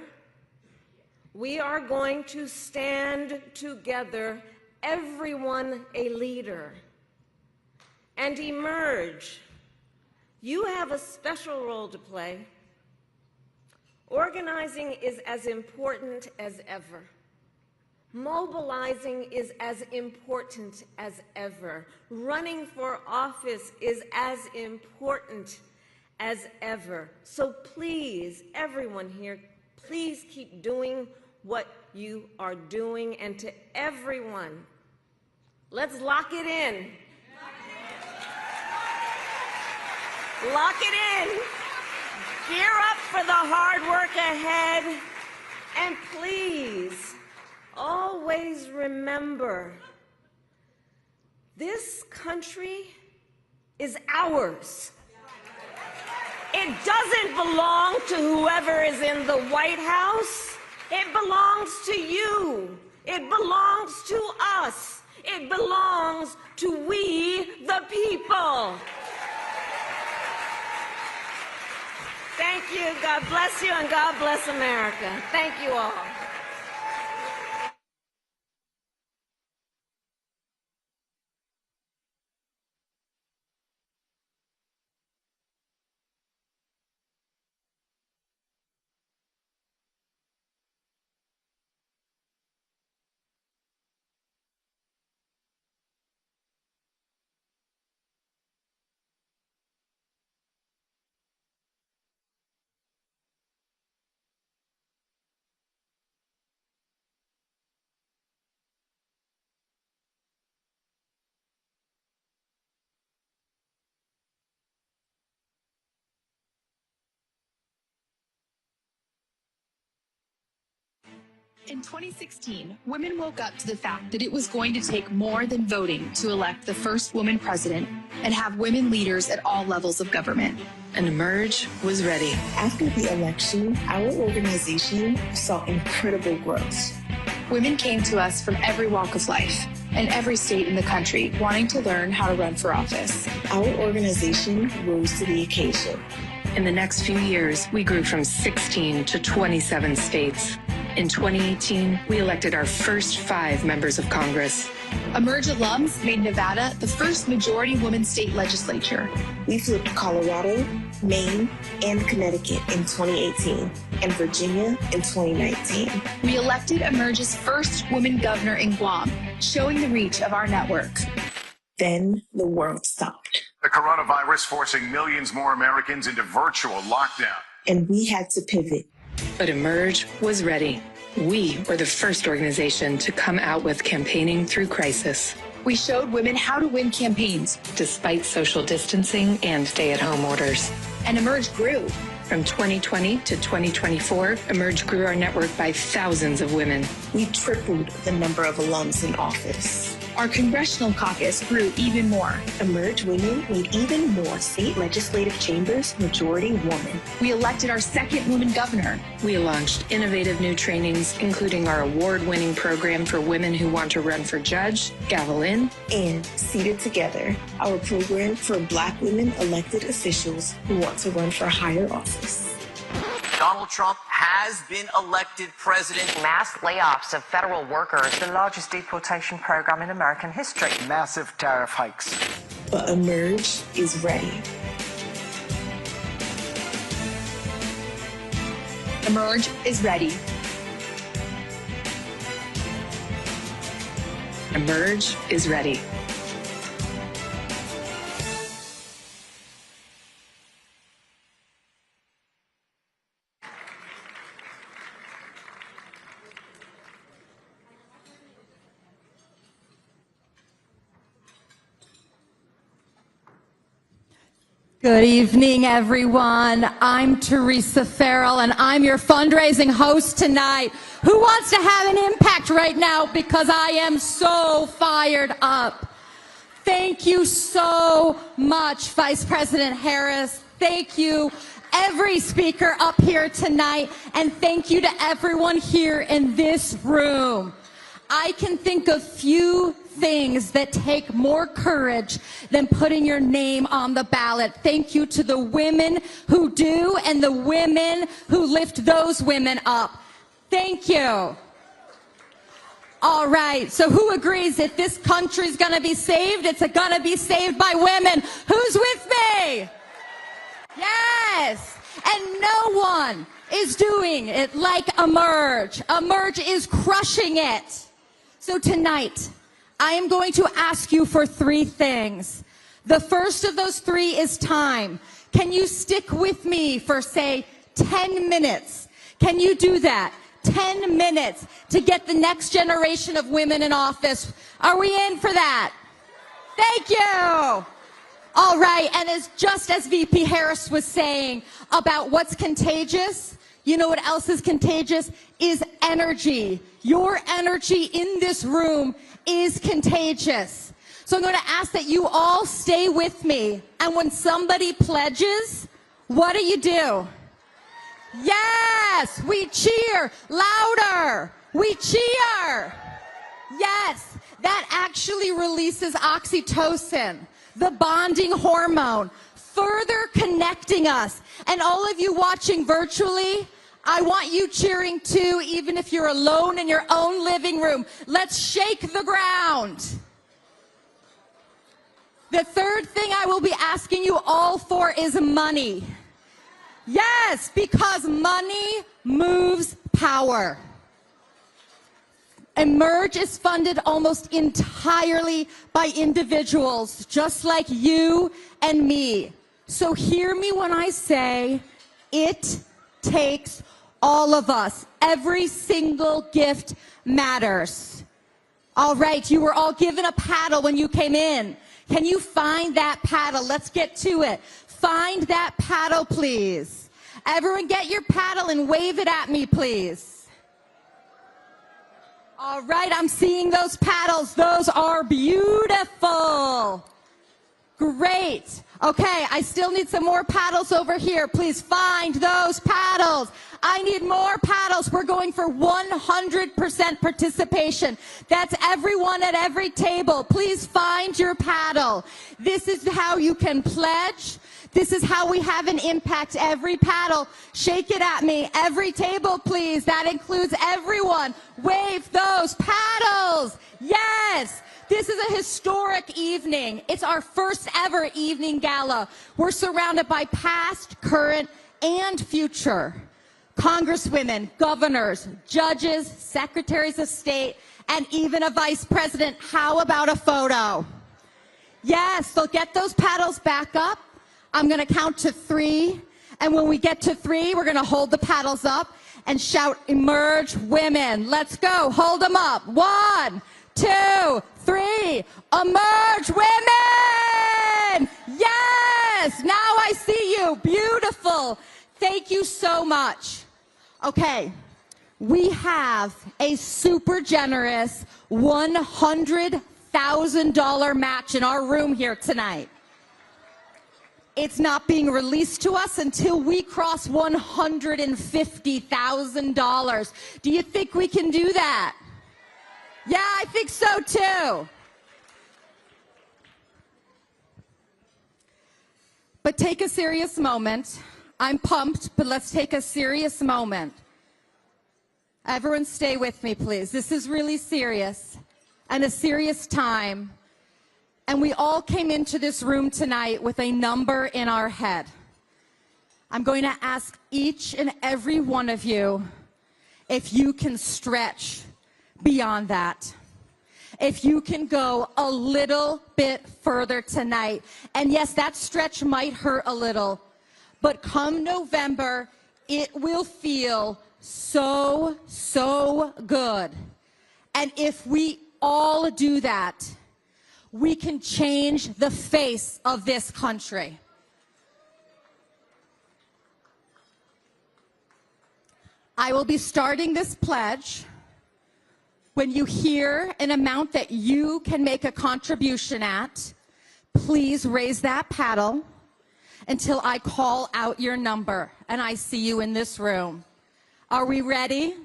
We are going to stand together, everyone a leader, and emerge. You have a special role to play. Organizing is as important as ever. Mobilizing is as important as ever. Running for office is as important as ever. So please, everyone here, please keep doing what you are doing. And to everyone, let's lock it in. Lock it in. Gear up for the hard work ahead. And please, always remember, this country is ours. It doesn't belong to whoever is in the White House. It belongs to you. It belongs to us. It belongs to we, the people. Thank you. God bless you, and God bless America. Thank you all. In 2016, women woke up to the fact that it was going to take more than voting to elect the first woman president and have women leaders at all levels of government. And Emerge was ready. After the election, our organization saw incredible growth. Women came to us from every walk of life and every state in the country wanting to learn how to run for office. Our organization rose to the occasion. In the next few years, we grew from 16 to 27 states. In 2018, we elected our first 5 members of Congress. Emerge alums made Nevada the first majority woman state legislature. We flipped Colorado, Maine, and Connecticut in 2018, and Virginia in 2019. We elected Emerge's first woman governor in Guam, showing the reach of our network. Then the world stopped. The coronavirus forcing millions more Americans into virtual lockdown. And we had to pivot. But Emerge was ready. We were the first organization to come out with campaigning through crisis. We showed women how to win campaigns, despite social distancing and stay-at-home orders. And Emerge grew. From 2020 to 2024, Emerge grew our network by thousands of women. We tripled the number of alums in office. Our congressional caucus grew even more. Emerge women made even more state legislative chambers majority woman. We elected our second woman governor. We launched innovative new trainings, including our award-winning program for women who want to run for judge, Gavel In, and Seated Together, our program for Black women elected officials who want to run for higher office. Donald Trump has been elected president. Mass layoffs of federal workers, the largest deportation program in American history. Massive tariff hikes. But Emerge is ready. Emerge is ready. Emerge is ready. Good evening, everyone. I'm Teresa Farrell, and I'm your fundraising host tonight. Who wants to have an impact right now? Because I am so fired up. Thank you so much, Vice President Harris. Thank you, every speaker up here tonight, and thank you to everyone here in this room. I can think of few things that take more courage than putting your name on the ballot. Thank you to the women who do and the women who lift those women up. Thank you. All right, so who agrees that this country's gonna be saved? It's gonna be saved by women. Who's with me? Yes, and no one is doing it like Emerge. Emerge is crushing it. So tonight, I am going to ask you for 3 things. The first of those 3 is time. Can you stick with me for, say, 10 minutes? Can you do that? 10 minutes to get the next generation of women in office. Are we in for that? Thank you. All right, and just as VP Harris was saying about what's contagious, you know what else is contagious? Is energy. Your energy in this room is contagious. So I'm going to ask that you all stay with me. And when somebody pledges, what do? Yes, we cheer louder. We cheer. Yes, that actually releases oxytocin, the bonding hormone, further connecting us. And all of you watching virtually, I want you cheering too, even if you're alone in your own living room. Let's shake the ground. The third thing I will be asking you all for is money. Yes, because money moves power. Emerge is funded almost entirely by individuals, just like you and me. So hear me when I say it takes all of us. Every single gift matters. All right, you were all given a paddle when you came in. Can you find that paddle? Let's get to it. Find that paddle, please. Everyone get your paddle and wave it at me, please. All right, I'm seeing those paddles. Those are beautiful. Great. Okay, I still need some more paddles over here. Please find those paddles. I need more paddles. We're going for 100% participation. That's everyone at every table. Please find your paddle. This is how you can pledge. This is how we have an impact. Every paddle, shake it at me. Every table, please. That includes everyone. Wave those paddles. Yes. This is a historic evening. It's our first ever evening gala. We're surrounded by past, current, and future congresswomen, governors, judges, secretaries of state, and even a vice president. How about a photo? Yes, so get those paddles back up. I'm going to count to 3, and when we get to 3, we're going to hold the paddles up and shout, "Emerge Women." Let's go. Hold them up. 1, 2, 3. Emerge Women! Yes! Now I see you. Beautiful. Thank you so much. Okay, we have a super generous $100,000 match in our room here tonight. It's not being released to us until we cross $150,000. Do you think we can do that? Yeah, I think so too. But take a serious moment. I'm pumped, but let's take a serious moment. Everyone stay with me, please. This is really serious and a serious time. And we all came into this room tonight with a number in our head. I'm going to ask each and every one of you if you can stretch beyond that. If you can go a little bit further tonight. And yes, that stretch might hurt a little, but come November, it will feel so, so good. And if we all do that, we can change the face of this country. I will be starting this pledge. When you hear an amount that you can make a contribution at, please raise that paddle until I call out your number and I see you in this room. Are we ready?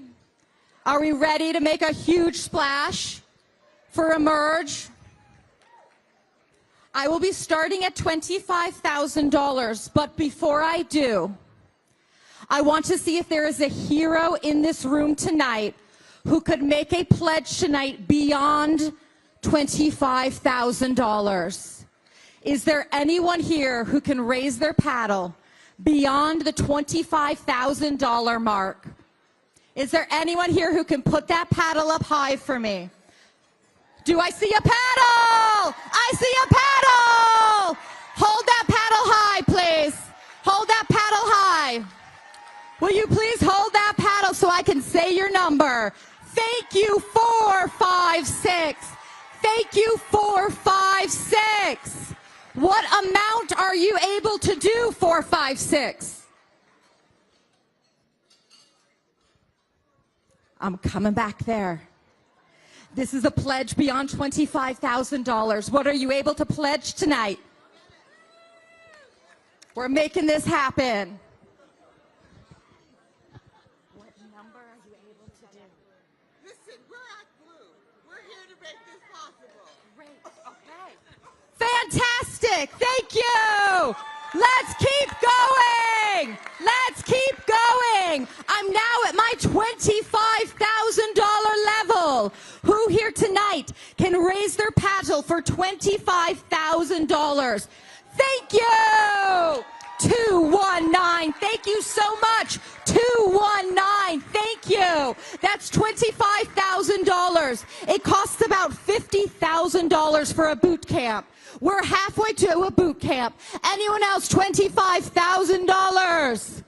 Are we ready to make a huge splash for Emerge? I will be starting at $25,000, but before I do, I want to see if there is a hero in this room tonight who could make a pledge tonight beyond $25,000. Is there anyone here who can raise their paddle beyond the $25,000 mark? Is there anyone here who can put that paddle up high for me? Do I see a paddle? I see a paddle! Hold that paddle high, please. Hold that paddle high. Will you please hold that paddle so I can say your number? Thank you, 456. Thank you, 456. What amount are you able to do, 456? I'm coming back there. This is a pledge beyond $25,000. What are you able to pledge tonight? We're making this happen. What number are you able to do? Listen, we're at Blue. We're here to make this possible. Great. Okay. Fantastic. Thank you. Let's keep going. Let's keep going. I'm now at my $25,000 level. Who here tonight can raise their paddle for $25,000? Thank you. 219. Thank you so much. 219. Thank you. That's $25,000. It costs about $50,000 for a boot camp. We're halfway to a boot camp. Anyone else? $25,000.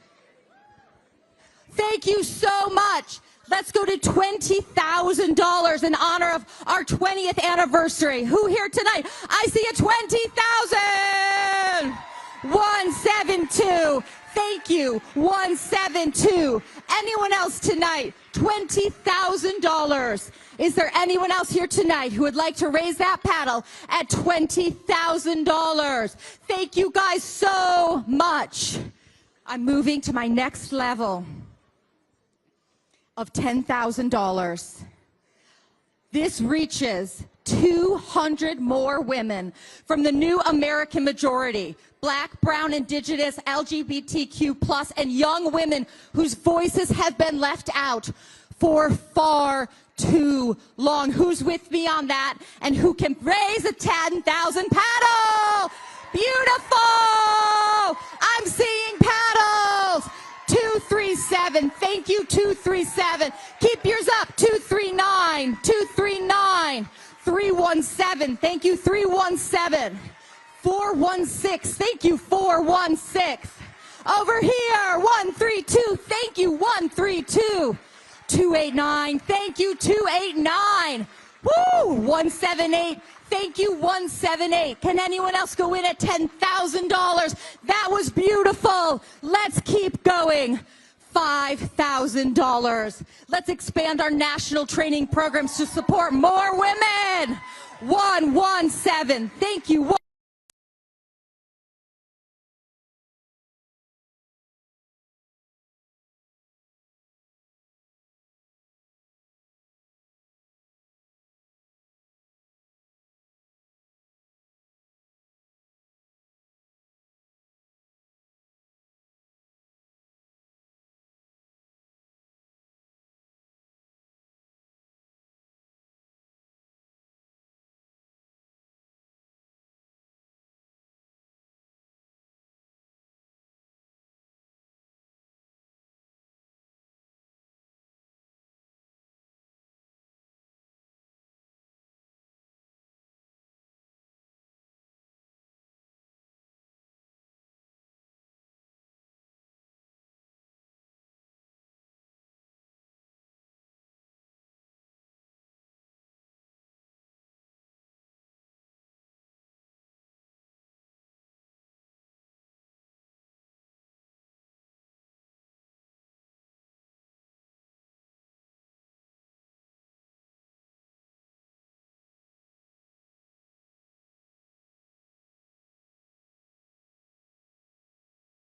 Thank you so much. Let's go to $20,000 in honor of our 20th anniversary. Who here tonight? I see a $20,000. 172. Thank you. 172. Anyone else tonight? $20,000. Is there anyone else here tonight who would like to raise that paddle at $20,000? Thank you guys so much. I'm moving to my next level of $10,000. This reaches 200 more women from the new American majority, Black, Brown, Indigenous, LGBTQ+, and young women whose voices have been left out for far too long. Who's with me on that? And who can raise a 10,000 paddle? Beautiful! I'm seeing paddles. 237. Thank you, 237. Keep yours up. 239. 239. 317. Thank you, 317. 416. Thank you, 416. Over here, 132. Thank you, 132. 289. Thank you, 289. Woo! 178. Thank you, 178. Can anyone else go in at $10,000? That was beautiful. Let's keep going. $5,000. Let's expand our national training programs to support more women. 117. Thank you.